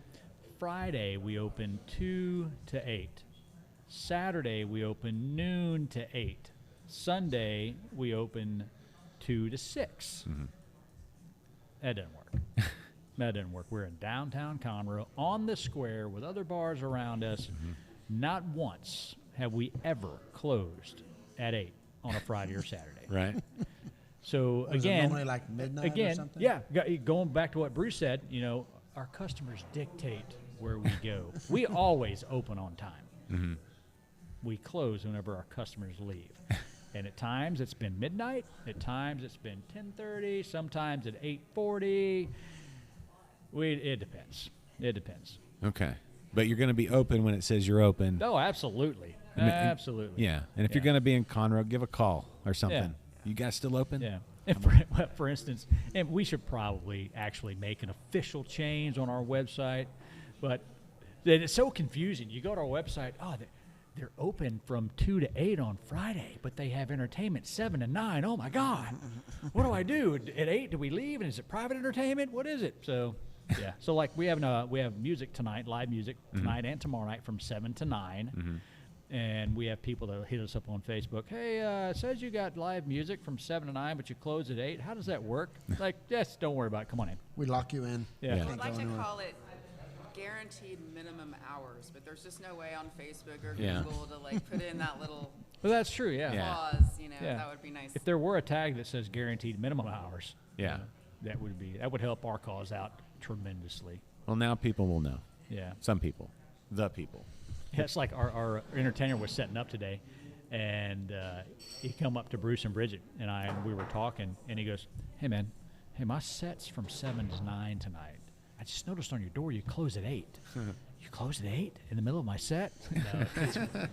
Friday we open 2 to 8. Saturday we open noon to 8. Sunday we open 2 to 6. That didn't work. That didn't work. We're in downtown Conroe on the square with other bars around us. Not once have we ever closed at 8 on a Friday or Saturday. right. Was So it again, normally like midnight or again, something? yeah. Going back to what Bruce said, our customers dictate where we go. We always open on time. We close whenever our customers leave. And at times it's been midnight. At times it's been 10:30. Sometimes at 8:40. It depends. It depends. Okay. But you're going to be open when it says you're open. Oh, absolutely, I mean, absolutely. Yeah. And if you're Yeah. going to be in Conroe, give a call or something. Yeah. You guys still open? Yeah. And for instance, and we should probably actually make an official change on our website, but it's so confusing. You go to our website, they're open from 2 to 8 on Friday, but they have entertainment 7 to 9. Oh my God, what do I do at 8? Do we leave? And is it private entertainment? What is it? So, yeah. So like we have music tonight, live music tonight and tomorrow night from 7 to 9. And we have people that hit us up on Facebook. Hey, it says you got live music from 7 to 9, but you close at 8. How does that work? Like, yes, don't worry about it. Come on in. We lock you in. Yeah. Yeah. I would like to Can't go anywhere. call it guaranteed minimum hours, but there's just no way on Facebook or Yeah. Google to put in that little Well, that's true, yeah. Yeah. clause. Yeah. That would be nice. If there were a tag that says guaranteed minimum hours, Yeah. that would help our cause out tremendously. Well, now people will know. Yeah. Some people. The people. Yeah, it's like our entertainer was setting up today, and he come up to Bruce and Bridgette and we were talking, and he goes, "Hey man, my set's from 7 to 9 tonight. I just noticed on your door you close at 8. You close at 8 in the middle of my set? No,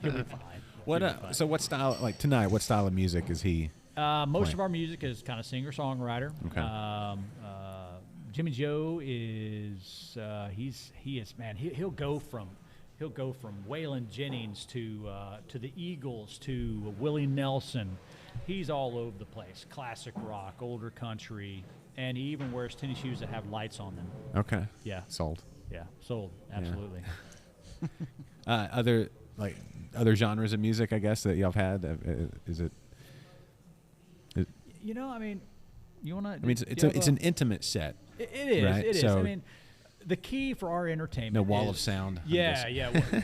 he'll be fine. What? He'll be fine. So what style? Like tonight, what style of music is he? Most Right. of our music is kind of singer-songwriter. Okay. Jimmy Joe is he'll go from Waylon Jennings to the Eagles to Willie Nelson. He's all over the place. Classic rock, older country, and he even wears tennis shoes that have lights on them. Okay. Yeah, Sold. yeah, sold absolutely. Other genres of music, I guess that y'all have had. Is it? You know, I mean, you want to? I mean, it's an intimate set. It is. right? It is. So- I mean, the key for our entertainment. No wall is- of sound, I'm Yeah, guessing.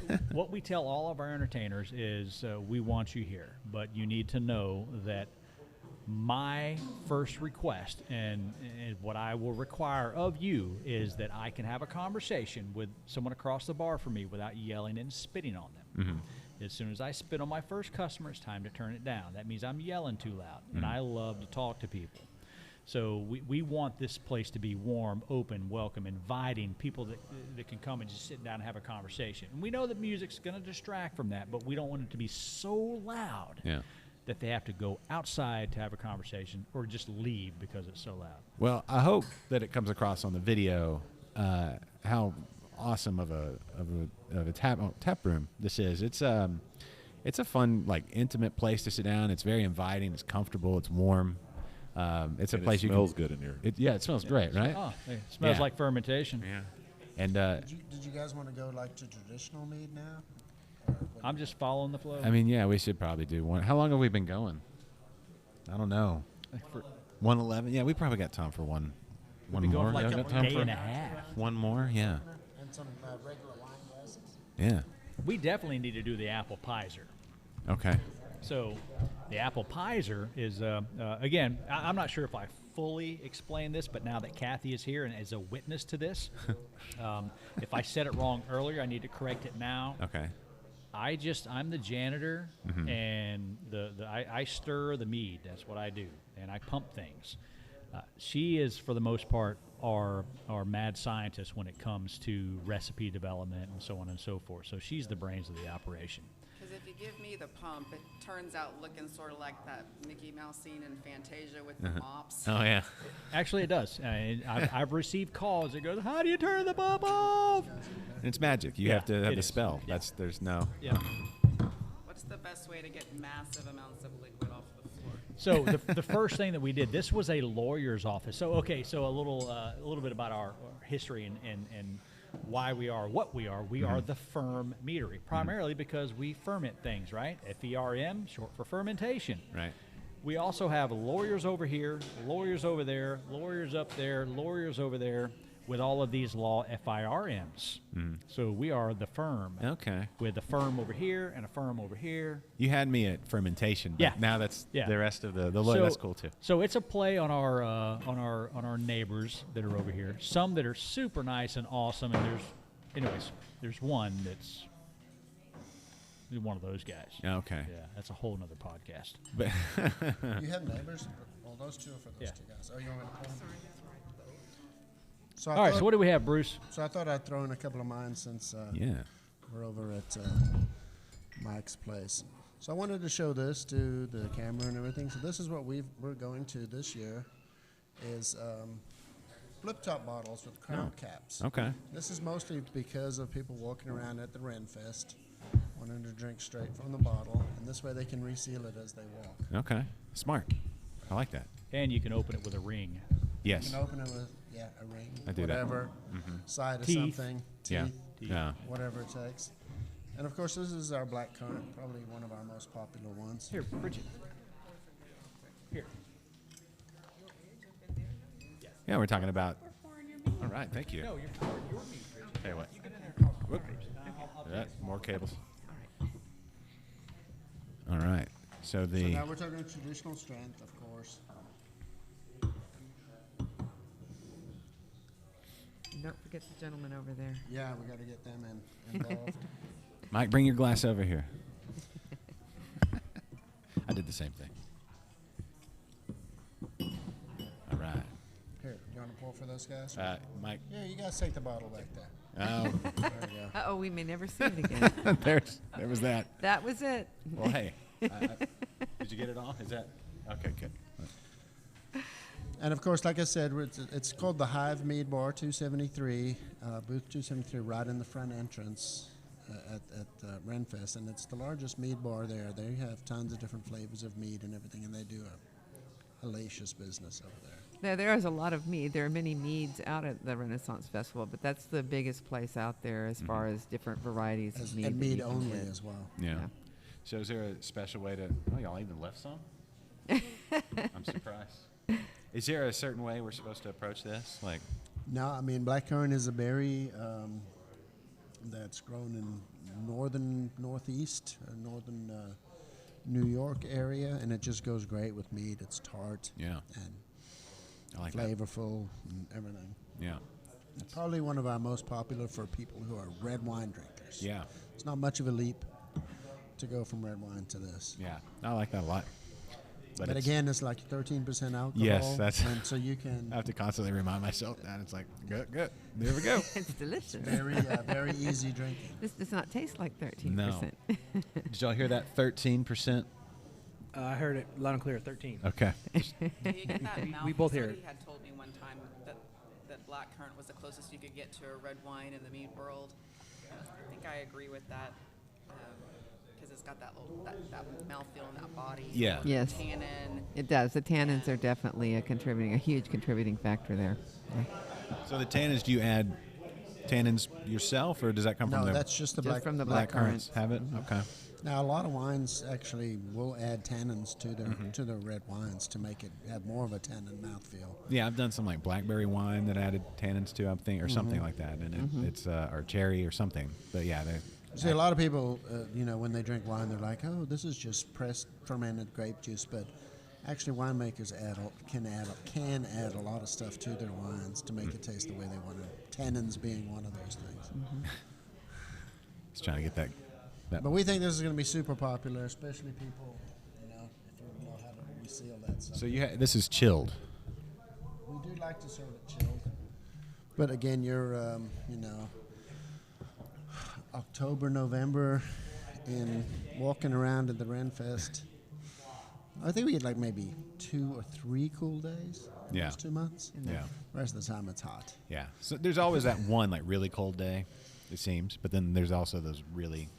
yeah. What we tell all of our entertainers is, we want you here, but you need to know that My first request and what I will require of you is that I can have a conversation with someone across the bar from me without yelling and spitting on them. As soon as I spit on my first customer, it's time to turn it down. That means I'm yelling too loud, and I love to talk to people. So we want this place to be warm, open, welcome, inviting people that can come and just sit down and have a conversation. And we know that music's going to distract from that, but we don't want it to be so loud that they have to go outside to have a conversation or just leave because it's so loud. Well, I hope that it comes across on the video how awesome of a tap room this is. It's a fun, like, intimate place to sit down. It's very inviting. It's comfortable. It's warm. It's a place it smells good in here. It smells great, right? Oh, it smells like fermentation. Yeah. And Did you guys want to go like to traditional mead now? Or what I'm just following the flow. I mean, yeah, we should probably do one. How long have we been going? I don't know. 111. Yeah, we probably got time for one We go more. for like Yeah, a got time day for and a half. one more. Yeah. and some regular wine glasses? Yeah. We definitely need to do the apple pizer. Okay. So the apple pizer is, again, I'm not sure if I fully explained this, but now that Cathy is here and is a witness to this, if I said it wrong earlier, I need to correct it now. Okay. I'm the janitor, and I stir the mead. That's what I do, and I pump things. She is, for the most part, our mad scientist when it comes to recipe development and so on and so forth. So she's the brains of the operation. Because if you give me the pump, it turns out looking sort of like that Mickey Mouse scene in Fantasia with the mops. Oh yeah. Actually, it does. I've received calls that go, "How do you turn the pump off?" It's magic. You Yeah, have to have it the is. spell. Yeah. There's no. Yeah. What's the best way to get massive amounts of liquid off the floor? So the first thing that we did, this was a lawyer's office. So so a little bit about our history and why we are what we are. We are the Ferm Meadery, primarily because we ferment things, right? FERM, short for fermentation. Right. We also have lawyers over here, lawyers over there, lawyers up there, lawyers over there, with all of these law FIRMs. So we are the firm. Okay. With a firm over here and a firm over here. You had me at fermentation. But Yeah. Now that's Yeah. the rest of the lawyer. That's cool too. So it's a play on our neighbors that are over here. Some that are super nice and awesome, and there's one that's one of those guys. Okay. Yeah, that's a whole nother podcast. But You have neighbors? Well, those two are for those Yeah. two guys. Oh, you want me to pull them? So All right, so what do we have, Bruce? So I thought I'd throw in a couple of mine since yeah. we're over at Mike's place. So I wanted to show this to the camera and everything. So this is what we're going to this year is flip top bottles with crown caps. Okay. This is mostly because of people walking around at the Ren Fest wanting to drink straight from the bottle, and this way they can reseal it as they walk. Okay. Smart. I like that. And you can open it with a ring. You Yes. can open it with a ring, I do that. whatever, side of Teeth. something, Yeah. teeth, Yeah. whatever it takes. And of course, this is our black currant, probably one of our most popular ones. Here, Bridgette. Here. Yeah, we're talking about. All right. Thank you. No, your meat, Bridgette. Tell you what. Whoop. Yeah, more cables. All right. So So the. now we're talking traditional strength, of course. Don't forget the gentleman over there. Yeah, we got to get them involved. Mike, bring your glass over here. I did the same thing. All right. Here, you want to pour for those guys? Mike. Yeah, you guys take the bottle back there. Oh, There you go. Uh-oh, we may never see it again. there was that. That was it. Well, hey. Did you get it all? Is that okay? Good. And of course, like I said, it's called the Hive Mead Bar 273, booth 273, right in the front entrance at Renfest, and it's the largest mead bar there. They have tons of different flavors of mead and everything, and they do a hellacious business over there. There is a lot of mead. There are many meads out at the Renaissance Festival, but that's the biggest place out there as far as different varieties of mead. And that you mead can only get. as well. Yeah. Yeah. So is there a special way to? Oh, y'all even left some. I'm surprised. Is there a certain way we're supposed to approach this? Like, No, I mean, blackcurrant is a berry that's grown in northeast, northern New York area, and it just goes great with mead. It's tart Yeah. and I like that. flavorful and everything. Yeah. It's probably one of our most popular for people who are red wine drinkers. Yeah. It's not much of a leap to go from red wine to this. Yeah. I like that a lot. But it's- again, it's like 13% alcohol. Yes, that's- and so you can I have to constantly remind myself that. It's like, good. There we go. It's delicious. very easy drinking. This does not taste like 13%. No. Did y'all hear that? 13%? I heard it loud and clear, 13. Okay. Do you get that We both hear He it. had told me one time that blackcurrant was the closest you could get to a red wine in the mead world. I think I agree with that because it's got that little that mouthfeel and that body. Yeah. Yes. Tannin. It does. The tannins are definitely a huge contributing factor there. Yeah. So the tannins, do you add tannins yourself, or does that come No, from the that's just the Just black. from the black currants? blackcurrants. Have it? Okay. Now, a lot of wines actually will add tannins to their red wines to make it have more of a tannin mouthfeel. Yeah, I've done some like blackberry wine that added tannins to, I think, or something like that, and it's or cherry or something. But yeah, See, a lot of people, when they drink wine, they're like, "Oh, this is just pressed fermented grape juice," but actually, winemakers can add a lot of stuff to their wines to make it taste the way they want it. Tannins being one of those things. just trying to get that. But we think this is going to be super popular, especially people, if you know how to reseal that stuff. So this is chilled. We do like to serve it chilled. But again, you're, October, November, and walking around at the Renfest. I think we get like maybe 2 or 3 cool days. Yeah. Those 2 months. Yeah. The rest of the time it's hot. Yeah. So there's always that one like really cold day, it seems, but then there's also those really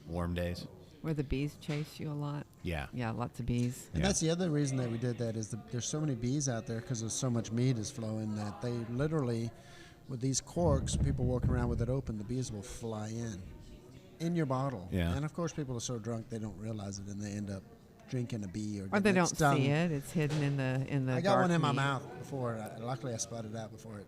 warm days. Where the bees chase you a lot. Yeah. Yeah, lots of bees. And Yeah. that's the other reason that we did that is there's so many bees out there because there's so much mead is flowing that they literally, with these corks, people walking around with it open, the bees will fly in your bottle. Yeah. And of course, people are so drunk they don't realize it, and they end up drinking a bee or Or they getting don't stung. see it. It's hidden in the I got dark one in my meat. mouth before. Luckily, I spotted it out before it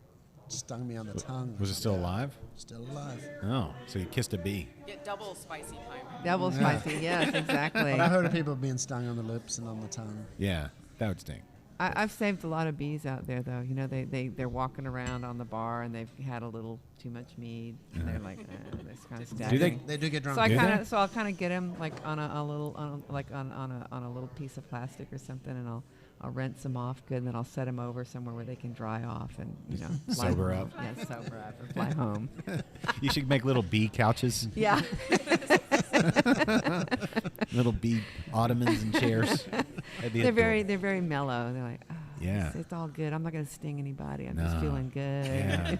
stung me on the tongue. Was it still alive? Still alive. Oh, so you kissed a bee. Get double spicy piment. Double Yeah. spicy, yes, exactly. But I heard of people being stung on the lips and on the tongue. Yeah, that would stink. I've saved a lot of bees out there, though. You know, they're walking around on the bar and they've had a little too much mead. And they're like, this kind of Do they- They do get drunk. So Do I'll kind of get them like on a little piece of plastic or something, and I'll rinse them off good, and then I'll set them over somewhere where they can dry off and fly Sober home. up. Yeah, sober up and fly home. You should make little bee couches, Yeah. little bee ottomans and chairs. That'd be They're adorable. very mellow. They're like, oh, Yeah. it's all good. I'm not gonna sting anybody. I'm just No. feeling good. Yeah.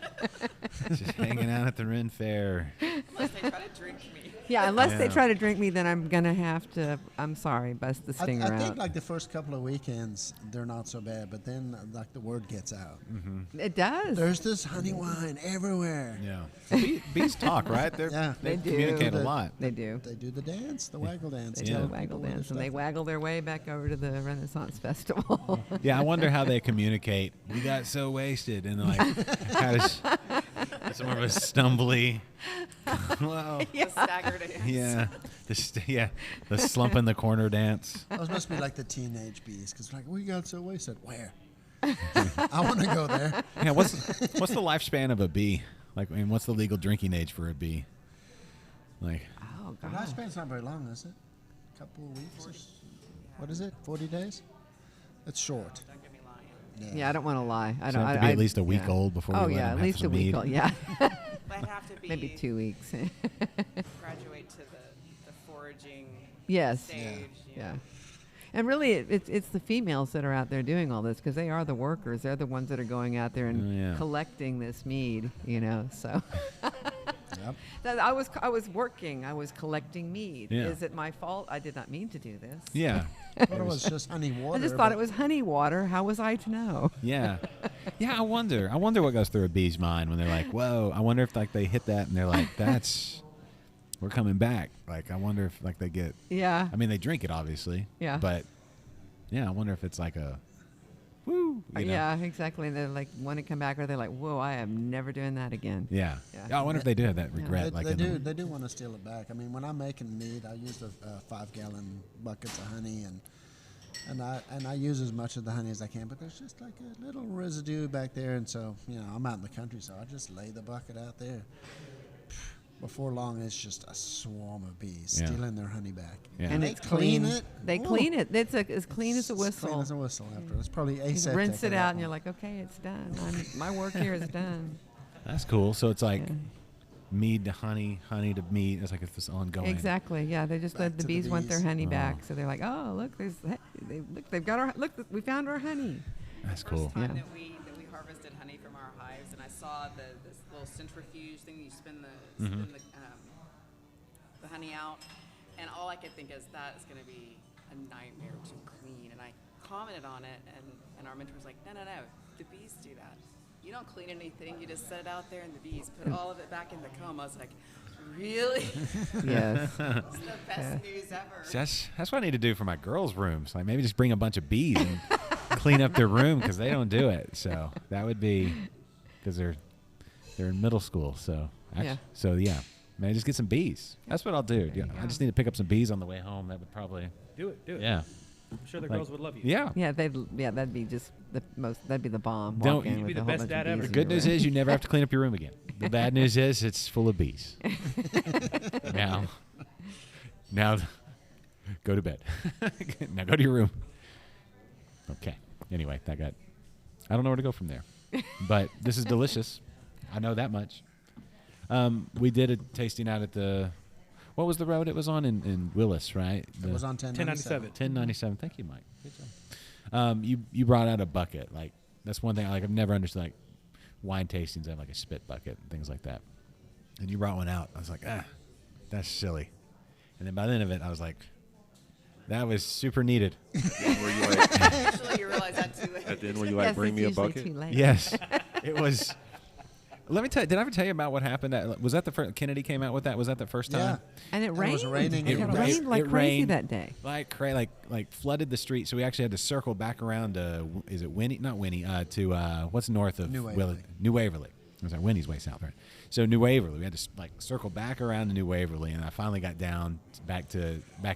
Just hanging out at the Ren Fair. Unless they try to drink me. Yeah, unless they Yeah. try to drink me, then I'm gonna have to. I'm sorry, bust the stinger I think out. like the first couple of weekends, they're not so bad, but then like the word gets out. It does. There's this honey wine everywhere. Yeah. Bees talk, right? Yeah. They They do. communicate a The- lot. They do. They do the dance, the waggle dance. They Yeah. do tell the waggle people where dance, their and they stuff- waggle their way back over to the Renaissance Festival. Yeah, I wonder how they communicate. We got so wasted, and like, how does it's more of a stumbly. Wow. The stagger dance. Yeah, the slump in the corner dance. Those must be like the teenage bees, because like we got so wasted. Where? I want to go there. Yeah, what's the lifespan of a bee? Like, I mean, what's the legal drinking age for a bee? Like, Oh The God. lifespan's not very long, is it? A couple of weeks? What is it? 40 days? It's short. Don't get me lying. Yeah, I don't want to lie. I so don't. have to be I, at least a week yeah. old before Oh you let yeah, them at have least some a week mead. old. Yeah, I'd have to be maybe 2 weeks. graduate to the foraging Yes. stage. Yeah. And really, it's the females that are out there doing all this because they are the workers. They're the ones that are going out there and Oh, yeah. collecting this mead. So Yep. that I was working. I was collecting mead. Yeah. Is it my fault? I did not mean to do this. Yeah. I thought it was just honey water. I just thought but it was honey water. How was I to know? Yeah. Yeah, I wonder what goes through a bee's mind when they're like, whoa, I wonder if like they hit that and they're like, we're coming back. Like, I wonder if like they get, Yeah. I mean, they drink it obviously. Yeah. But yeah, I wonder if it's like a woo. You know? Yeah, exactly. And they're like, want to come back, or they're like, whoa, I am never doing that again. Yeah. Yeah. I wonder if they do have that regret. They, like they in do. the- They do want to steal it back. I mean, when I'm making mead, I use the 5-gallon buckets of honey, and I use as much of the honey as I can. But there's just like a little residue back there, and so I'm out in the country, so I just lay the bucket out there. Before long, it's just a swarm of bees Yeah. stealing their honey back. Yeah. And They it's clean. clean it. They Ooh. clean it. It's as clean as a It's whistle. clean as a whistle after. It's probably You aseptic. rinse at it that out, and you're point. like, okay, it's done. My work here is done. That's cool. So it's like Yeah. mead to honey, honey to mead. It's like it's this ongoing. Exactly. Yeah, they just Back the to the bees want their bees. honey Oh. back, so they're like, oh, look, they've got our we found our honey. That's First cool. time Yeah. that we harvested honey from our hives, and I saw this little centrifuge thing. You spin the honey out, and all I could think is that is going to be a nightmare to clean. And I commented on it, and our mentor was like, no, the bees do that. You don't clean anything. You just set it out there, and the bees put all of it back in the comb. I was like, really? Yes. It's the best news ever. See, that's what I need to do for my girls' rooms. Like maybe just bring a bunch of bees and clean up their room because they don't do it. So that would be because they're in middle school. So Yeah. So yeah, maybe just get some bees. That's what I'll do. Yeah, you I go. just need to pick up some bees on the way home. That would probably Do it. yeah. I'm sure the Like- girls would love you. Yeah. Yeah, that'd be just the most. That'd be the bomb. Don't- Walk in You'd with be a the whole best bunch of dad ever. bees The in good your news room. is you never have to clean up your room again. The bad news is it's full of bees. Now, go to bed. Now go to your room. Okay. Anyway, I don't know where to go from there. But this is delicious. I know that much. We did a tasting out at what was the road it was on in Willis, right? It was on 1097. 1097. Thank you, Mike. Good job. You brought out a bucket. Like that's one thing. Like I've never understood. Like wine tastings have like a spit bucket and things like that. And you brought one out. I was like, that's silly. And then by the end of it, I was like, that was super needed. Were you like, Actually, you realize that too late. at the end, were you like, Yes, bring it's me a usually bucket? too late. Yes, it was. Let me tell you. Did I ever tell you about what happened? Was that the first? Kennedy came out with that. Was that the first time? Yeah. And it And it rained. was raining. It It rained like it crazy rained. that day. Like flooded the street. So we actually had to circle back around to, is it Winnie? Not Winnie. To what's north of New Waverly. New Waverly. I was like, Winnie's way south, right? So New Waverly. We had to like circle back around to New Waverly, and I finally got down back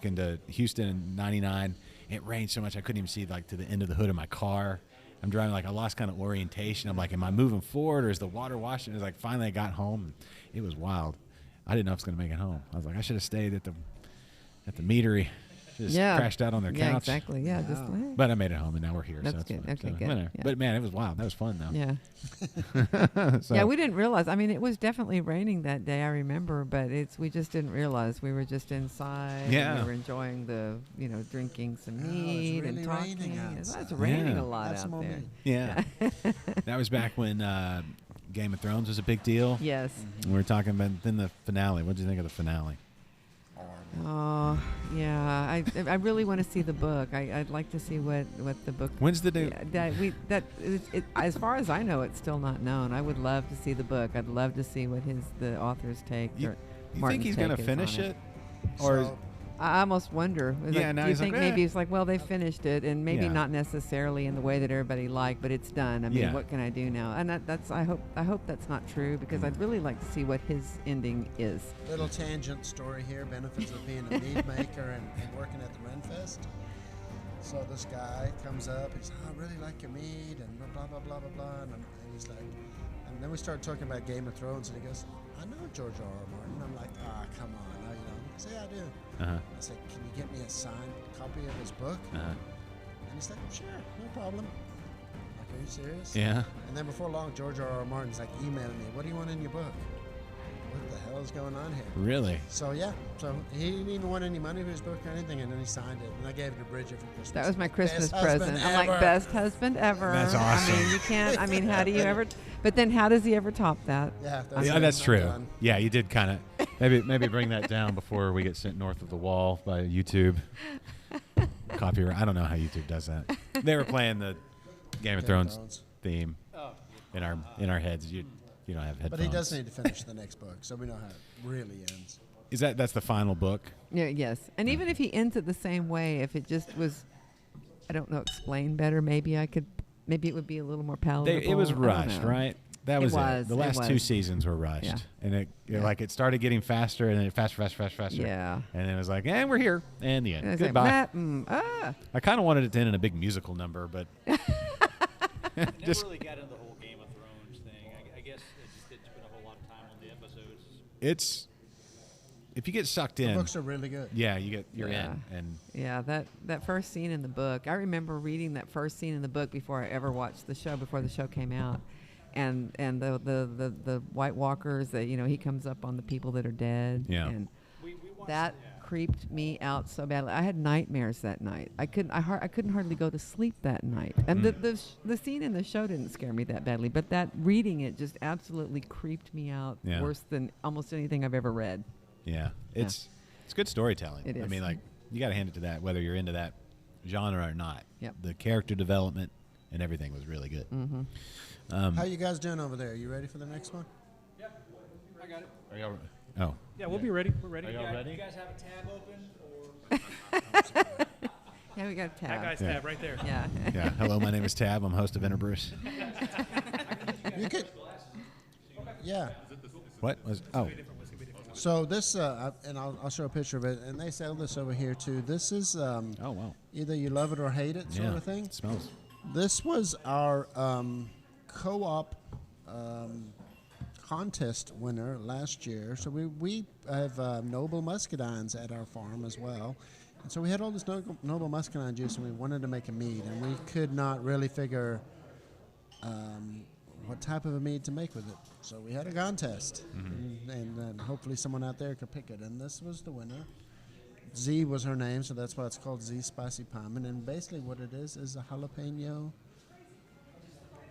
into Houston in '99. It rained so much I couldn't even see like to the end of the hood of my car. I'm driving like I lost kind of orientation. I'm like, am I moving forward or is the water washing? It was like finally I got home. It was wild. I didn't know I was going to make it home. I was like, I should have stayed at the meadery. Just crashed out on their Yeah, couch. exactly. Yeah, just Wow. But I made it home and now we're here. That's so it's good. fine. Okay, So, good. whatever. Yeah. But man, it was wild. That was fun though. yeah. So- Yeah, we didn't realize. I mean, it was definitely raining that day. I remember, but we just didn't realize. We were just inside. And Yeah. we were enjoying drinking some Oh, it's mead and really talking. raining It's outside. raining Yeah. a lot Have some out more there. mead. Yeah. That was back when Game of Thrones was a big deal. Yes. We were talking about then the finale. What did you think of the finale? Oh, yeah. I really want to see the book. I'd like to see what the book. When's the new? Yeah, as far as I know, it's still not known. I would love to see the book. I'd love to see what the author's take. You or think Martin's he's going to take is finish on it? Or So, I almost wonder. It's Yeah, like, now do you he's like, think maybe "Eh." it's like, well, they finished it, and maybe Yeah. not necessarily in the way that everybody liked, but it's done. I mean, Yeah. what can I do now? And that's I hope that's not true because I'd really like to see what his ending is. little tangent story here. Benefits of being a mead maker and working at the Renfest. So this guy comes up. He's, I really like your mead and blah blah blah blah blah. And he's like, and then we started talking about Game of Thrones, and he goes, I know George R.R. Martin. I'm like, come on, you know. He said, yeah, I do. Uh-huh. I said, can you get me a signed copy of his book? Uh-huh. And he's like, sure, no problem. I'm like, are you serious? Yeah. And then before long, George R.R. Martin's like emailing me, what do you want in your book? What the hell is going on here? Really? So yeah, so he didn't even want any money for his book or anything, and then he signed it, and I gave it to Bridgette for Christmas. That was my Christmas Best husband present. I'm like, ever. best husband ever. That's I awesome. mean, you can't. I mean, how do you ever? But then, how does he ever top that? Yeah, Yeah, it. that's I'm true. done. Yeah, you did kind of maybe bring that down before we get sent north of the wall by YouTube. Copyright. I don't know how YouTube does that. They were playing the Game of Thrones theme in our heads. You don't have headphones. But he does need to finish the next book, so we know how it really ends. Is that's the final book? Yeah. Yes. And even if he ends it the same way, if it just was, I don't know, explained better, maybe I could maybe it would be a little more palatable. It was I don't rushed, know. right? That It was it. was, The it last two was. seasons were rushed, Yeah. and it Yeah. like it started getting faster, and then faster. Yeah. And then it was like, and we're here, and the end. And it's like, Goodbye. "Ah." I kind of wanted it to end in a big musical number, but I just never really got into the whole Game of Thrones thing. I guess it just didn't spend a whole lot of time on the episodes. it's if you get sucked The in, books are really good. you're Yeah. in, and Yeah, that first scene in the book. I remember reading that first scene in the book before I ever watched the show. Before the show came out, and the White Walkers. That he comes up on the people that are dead. Yeah. And We watched that creeped me out so badly. I had nightmares that night. I couldn't hardly go to sleep that night. And the scene in the show didn't scare me that badly, but that reading it just absolutely creeped me out Yeah. worse than almost anything I've ever read. yeah, it's good storytelling. It I is. mean, like you got to hand it to that, whether you're into that genre or not. Yep. The character development and everything was really good. How you guys doing over there? You ready for the next one? I got it. Are y'all? Oh, Yeah, we'll be ready. We're ready. Are y'all ready? You guys have a tab open? Or Yeah, we got a tab. That guy's Yeah. tab right there. Yeah. yeah. Hello, my name is Tab. I'm host of InterBrews. You could. Yeah. What was? Oh, So this, and I'll show a picture of it, and they sell this over here too. This is oh wow. either you love it or hate it sort Yeah. of thing. It smells. This was our co-op contest winner last year. So we have noble muscadines at our farm as well. And so we had all this noble muscadine juice, and we wanted to make a mead, and we could not really figure what type of a mead to make with it. So we had a contest, and hopefully someone out there could pick it. And this was the winner. Z was her name, so that's why it's called Z Spicy Piment. And basically what it is a jalapeno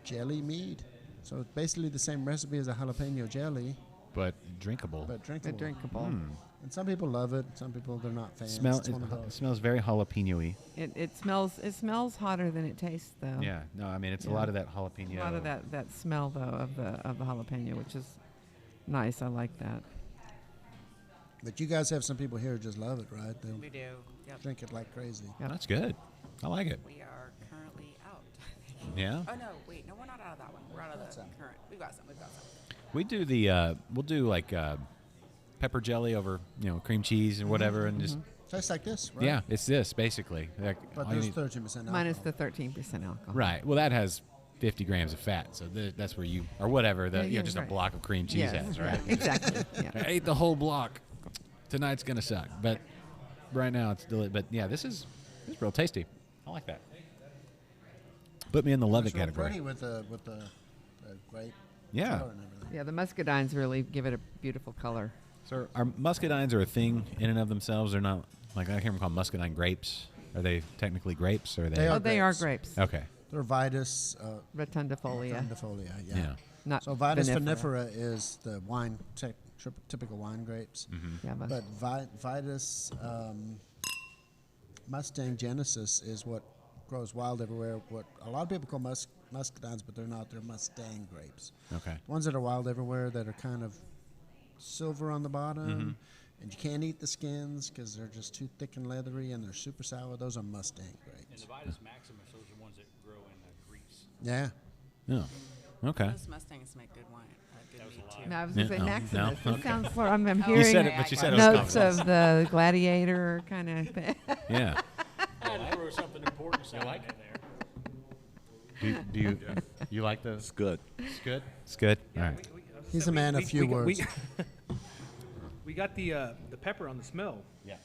jelly mead. So it's basically the same recipe as a jalapeno jelly, But drinkable. but drinkable. They're drinkable. And some people love it. Some people, they're not fans. Smell. It's one of It those. smells very jalapeno-y. It smells hotter than it tastes though. Yeah. No, I mean it's a Yeah. lot of that jalapeno. A lot of that smell though of the jalapeno, which is nice. I like that. But you guys have some people here who just love it, right? They'll We do. Yep. drink it like crazy. Yep. That's good. I like it. We are currently out. Yeah. Oh no, wait, no, we're not out of that one. We're out of the current. We've got some. We do the we'll do like pepper jelly over cream cheese or whatever, and just Tastes like this, right? yeah, it's this basically. Like, But all you there's need- 13% alcohol. Minus the 13% alcohol. right. Well, that has 50 grams of fat, so that's where you or whatever the Yeah, just right. a block of cream cheese Yeah, has, right? Exactly. I Yeah. ate the whole block. Tonight's gonna suck, but right now it's delicious. But yeah, this is real tasty. I like that. Put me in the love it It's real category. pretty with the grape Yeah. color and everything. Yeah, the muscadines really give it a beautiful color. So are muscadines are a thing in and of themselves? They're not like I hear them called muscadine grapes. Are they technically grapes or are they? They Oh, are they are grapes. grapes. Okay. They're Vitis Rotundifolia. Rotundifolia, Yeah. Not So Vitis vinifera. vinifera is the wine, typical wine grapes. Yeah, But Vitis Mustang Genesis is what grows wild everywhere. What a lot of people call muscadines, but they're not. They're Mustang grapes. Okay. Ones that are wild everywhere that are kind of silver on the bottom, and you can't eat the skins because they're just too thick and leathery, and they're super sour. Those are Mustang And grapes. the Vitus Maximus, those are ones that grow in Greece. Yeah. Oh. Okay. Those Mustangs make good wine. Good meat too. No, I was going to Yeah, say no, Maximus. no, It sounds like I'm You hearing said it, but you said it was notes confidence. of the gladiator kind of thing. Yeah. I had to throw something important sounding in there. Do you like those? It's good. It's good. It's good. All right. He's a man of few words. We got the pepper on the smell. Yeah.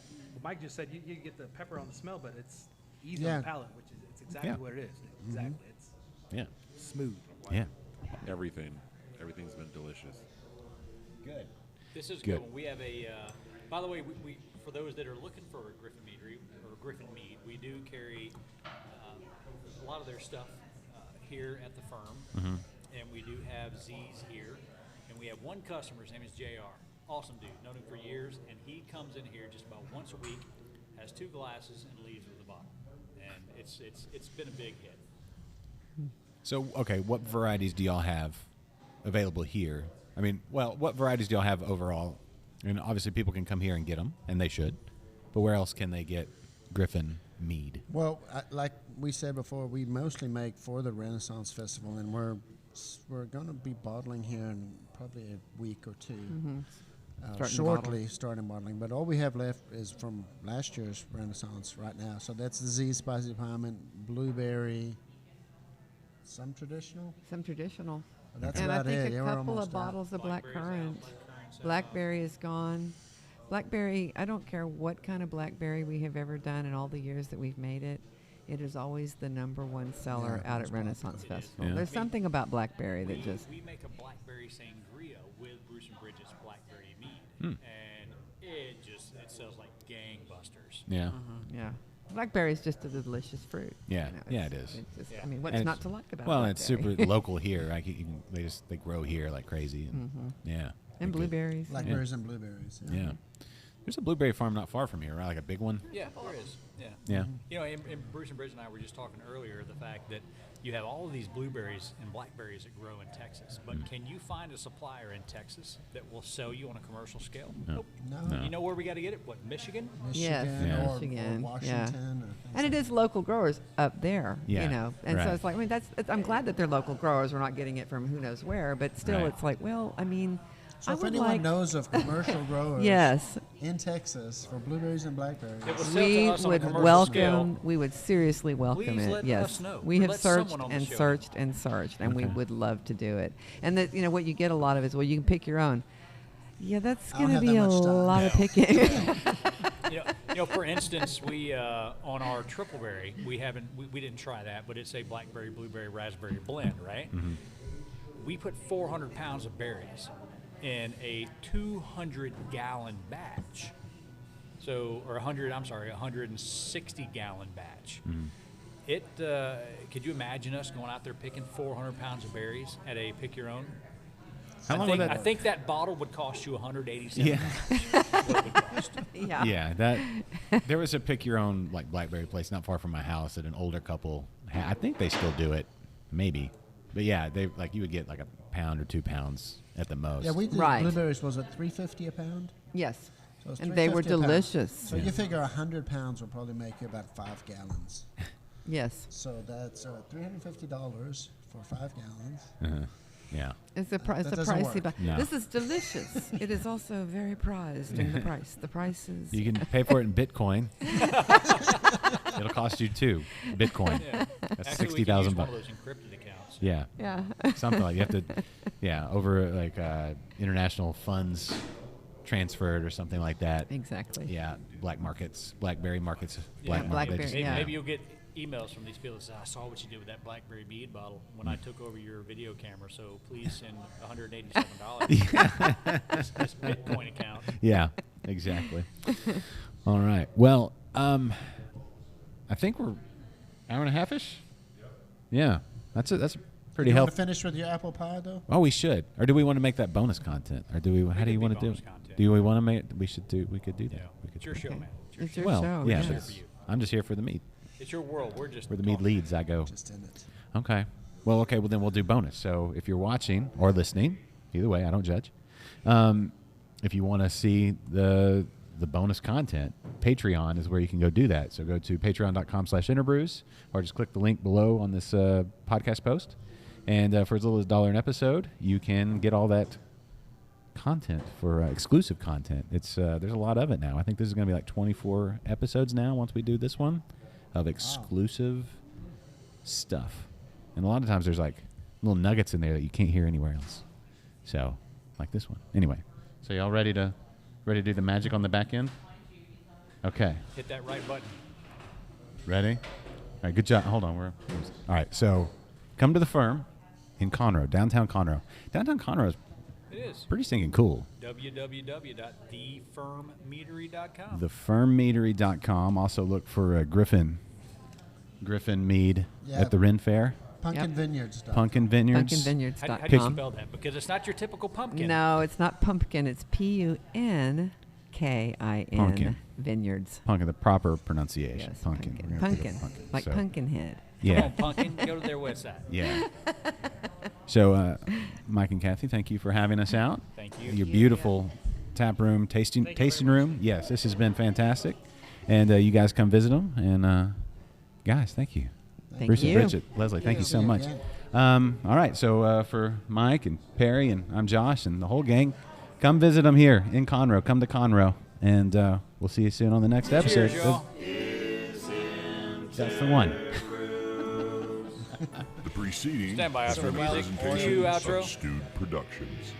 Mike just said you get the pepper on the smell, but it's easy Yeah. on the palate, which is it's exactly Yeah. what it is. Exactly. It's Yeah. smooth. Yeah. Everything's been delicious. Good. This is Good. good. One. We have a. By the way, we for those that are looking for a Gryphon Meadery or Gryphon Mead, we do carry a lot of their stuff here at the firm, and we do have Z's here, and we have one customer. His name is Jr. Awesome dude, known him for years, and he comes in here just about once a week, has 2 glasses, and leaves with a bottle, and it's been a big hit. So, okay, what varieties do y'all have available here? I mean, well, what varieties do y'all have overall? And obviously people can come here and get them, and they should. But where else can they get Gryphon mead? Well, like we said before, we mostly make for the Renaissance Festival, and we're going to be bottling here in probably a week or two. Starting bottling. But all we have left is from last year's Renaissance right now. So that's the Z Spicy Piment, blueberry, some traditional. That's And about I think it. a We're couple almost of bottles of black currant. out. Blackberry is gone. Blackberry, I don't care what kind of blackberry we have ever done in all the years that we've made it. It is always the #1 seller Yeah, out it's at Renaissance popular. Festival. Yeah. There's something about blackberry that just... We make a blackberry sangria with Bruce and Bridgette's blackberry mead, Hmm. and it sells like gangbusters. Yeah. Yeah. Blackberry is just a delicious fruit. Yeah. Yeah, it's- it is. it's just- Yeah. I mean, what's And not it's- to like about Well, it's blackberry? super local here. Like they grow here like crazy. And Yeah. And They're good. blueberries. Blackberries and blueberries. Yeah. There's a blueberry farm not far from here, right? Like a big one. Yeah, there is. Yeah. Yeah. You know, and Bruce and Bridget and I were just talking earlier the fact that you have all of these blueberries and blackberries that grow in Texas, but can you find a supplier in Texas that will sell you on a commercial scale? No. No. No. You know where we got to get it? What, Michigan? Yes, Michigan, Yeah. or Michigan, Washington. Or And it is local growers up there, Yeah, you know. And right. so it's like, I mean, I'm glad that they're local growers. We're not getting it from who knows where, but still, Right. it's like, well, I mean, So I if would anyone like, knows of commercial growers yes, in Texas for blueberries and blackberries, It was sell we to us on a would commercial welcome. scale. We would seriously welcome Please it. let Yes, us know. we Or have let searched someone on the and show know. searched and searched, and we Okay. would love to do it. And that, you know, what you get a lot of is, well, you can pick your own. Yeah, that's I don't going to have be that a much time. lot of picking. You know, for instance, we on our triple berry, we didn't try that, but it's a blackberry, blueberry, raspberry blend, right? We put 400 pounds of berries in a 200-gallon batch. So, or 160-gallon batch. It could you imagine us going out there picking 400 pounds of berries at a pick your own? How long would that? I think that bottle would cost you $187. Yeah. What it would cost. Yeah. Yeah, there was a pick your own like blackberry place not far from my house that an older couple I think they still do it, maybe. But yeah, they like you would get like a pound or 2 pounds at the most. yeah, we did Right. blueberries. Was it $3.50 a pound? Yes. So it's And they were $3.50 a pound. delicious. So you figure 100 pounds will probably make you about 5 gallons. Yes. So that's $350 for 5 gallons. Yeah. It's a That doesn't pricey, work. but No. this is delicious. It is also very prized in the price. The price is You can pay for it in Bitcoin. It'll cost you 2 Bitcoin. Yeah. That's Actually, we can use 60,000 one bucks. of those encrypted accounts. Yeah. yeah. Something like you have to, over like international funds transferred or something like that. Exactly. Yeah, blackberry markets, Yeah, black market. blackberry, They just- Maybe, yeah. maybe you'll get emails from these people that say, I saw what you did with that blackberry mead bottle when I took over your video camera, so please send $187 this Bitcoin account. Yeah, exactly. All right. Well, I think we're hour and a half-ish. Yeah, that's pretty You want to helpful. finish with your apple pie, though? Oh, we should. Or do we want to make that bonus content? Or do we? How do could you be want to do bonus it? content. Do we want to make? We could do that. Yeah. We could It's your do show, that. man. It's your Well, show. yeah. yes. Here for you. I'm just here for the meat. It's your world. We're just Where the meat talking. leads, I go. Just in it. Okay. Well, then we'll do bonus. So if you're watching or listening, either way, I don't judge. If you want to see the bonus content, Patreon is where you can go do that. So go to patreon.com/InterBrews or just click the link below on this podcast post. And for as little as $1 an episode, you can get all that content for exclusive content. It's there's a lot of it now. I think this is going to be like 24 episodes now once we do this one of exclusive stuff. And a lot of times there's like little nuggets in there that you can't hear anywhere else. So, like this one. Anyway, so y'all ready to do the magic on the back end? Okay. Hit that right button. Ready? All right, good job. Hold on. All right, so come to the Ferm in Conroe, downtown Conroe. Downtown Conroe is It is. pretty stinking cool. www.thefermmeadery.com. Thefermmeadery.com. Also look for Gryphon Mead Yeah. at the Ren Fair. Pumpkin Yep. Vineyards. Punkin Vineyards. PunkinVineyards.com. How do you spell that? Because it's not your typical pumpkin. No, it's not pumpkin. It's Punkin Punkin. Vineyards. Punkin, the proper pronunciation. Yes, Punkin. pumpkin. We're gonna do the Pumpkin. Like So, Pumpkinhead. Come Yeah. on, pumpkin. Go to their website. Yeah. So, Mike and Cathy, thank you for having us out. Thank you. Your beautiful tap room, tasting Thank you very tasting much. room. Yes, this has been fantastic. And you guys come visit them. And guys, thank you. Thank Bruce you. and Bridgette, Leslie, thank you so Yeah, much. yeah. All right, so for Mike and Perry, and I'm Josh, and the whole gang, come visit them here in Conroe. Come to Conroe, and we'll see you soon on the next episode. Cheers, y'all. That's the one. The preceding Stand by has outro been a music. presentation Cue outro. of Stewed Productions.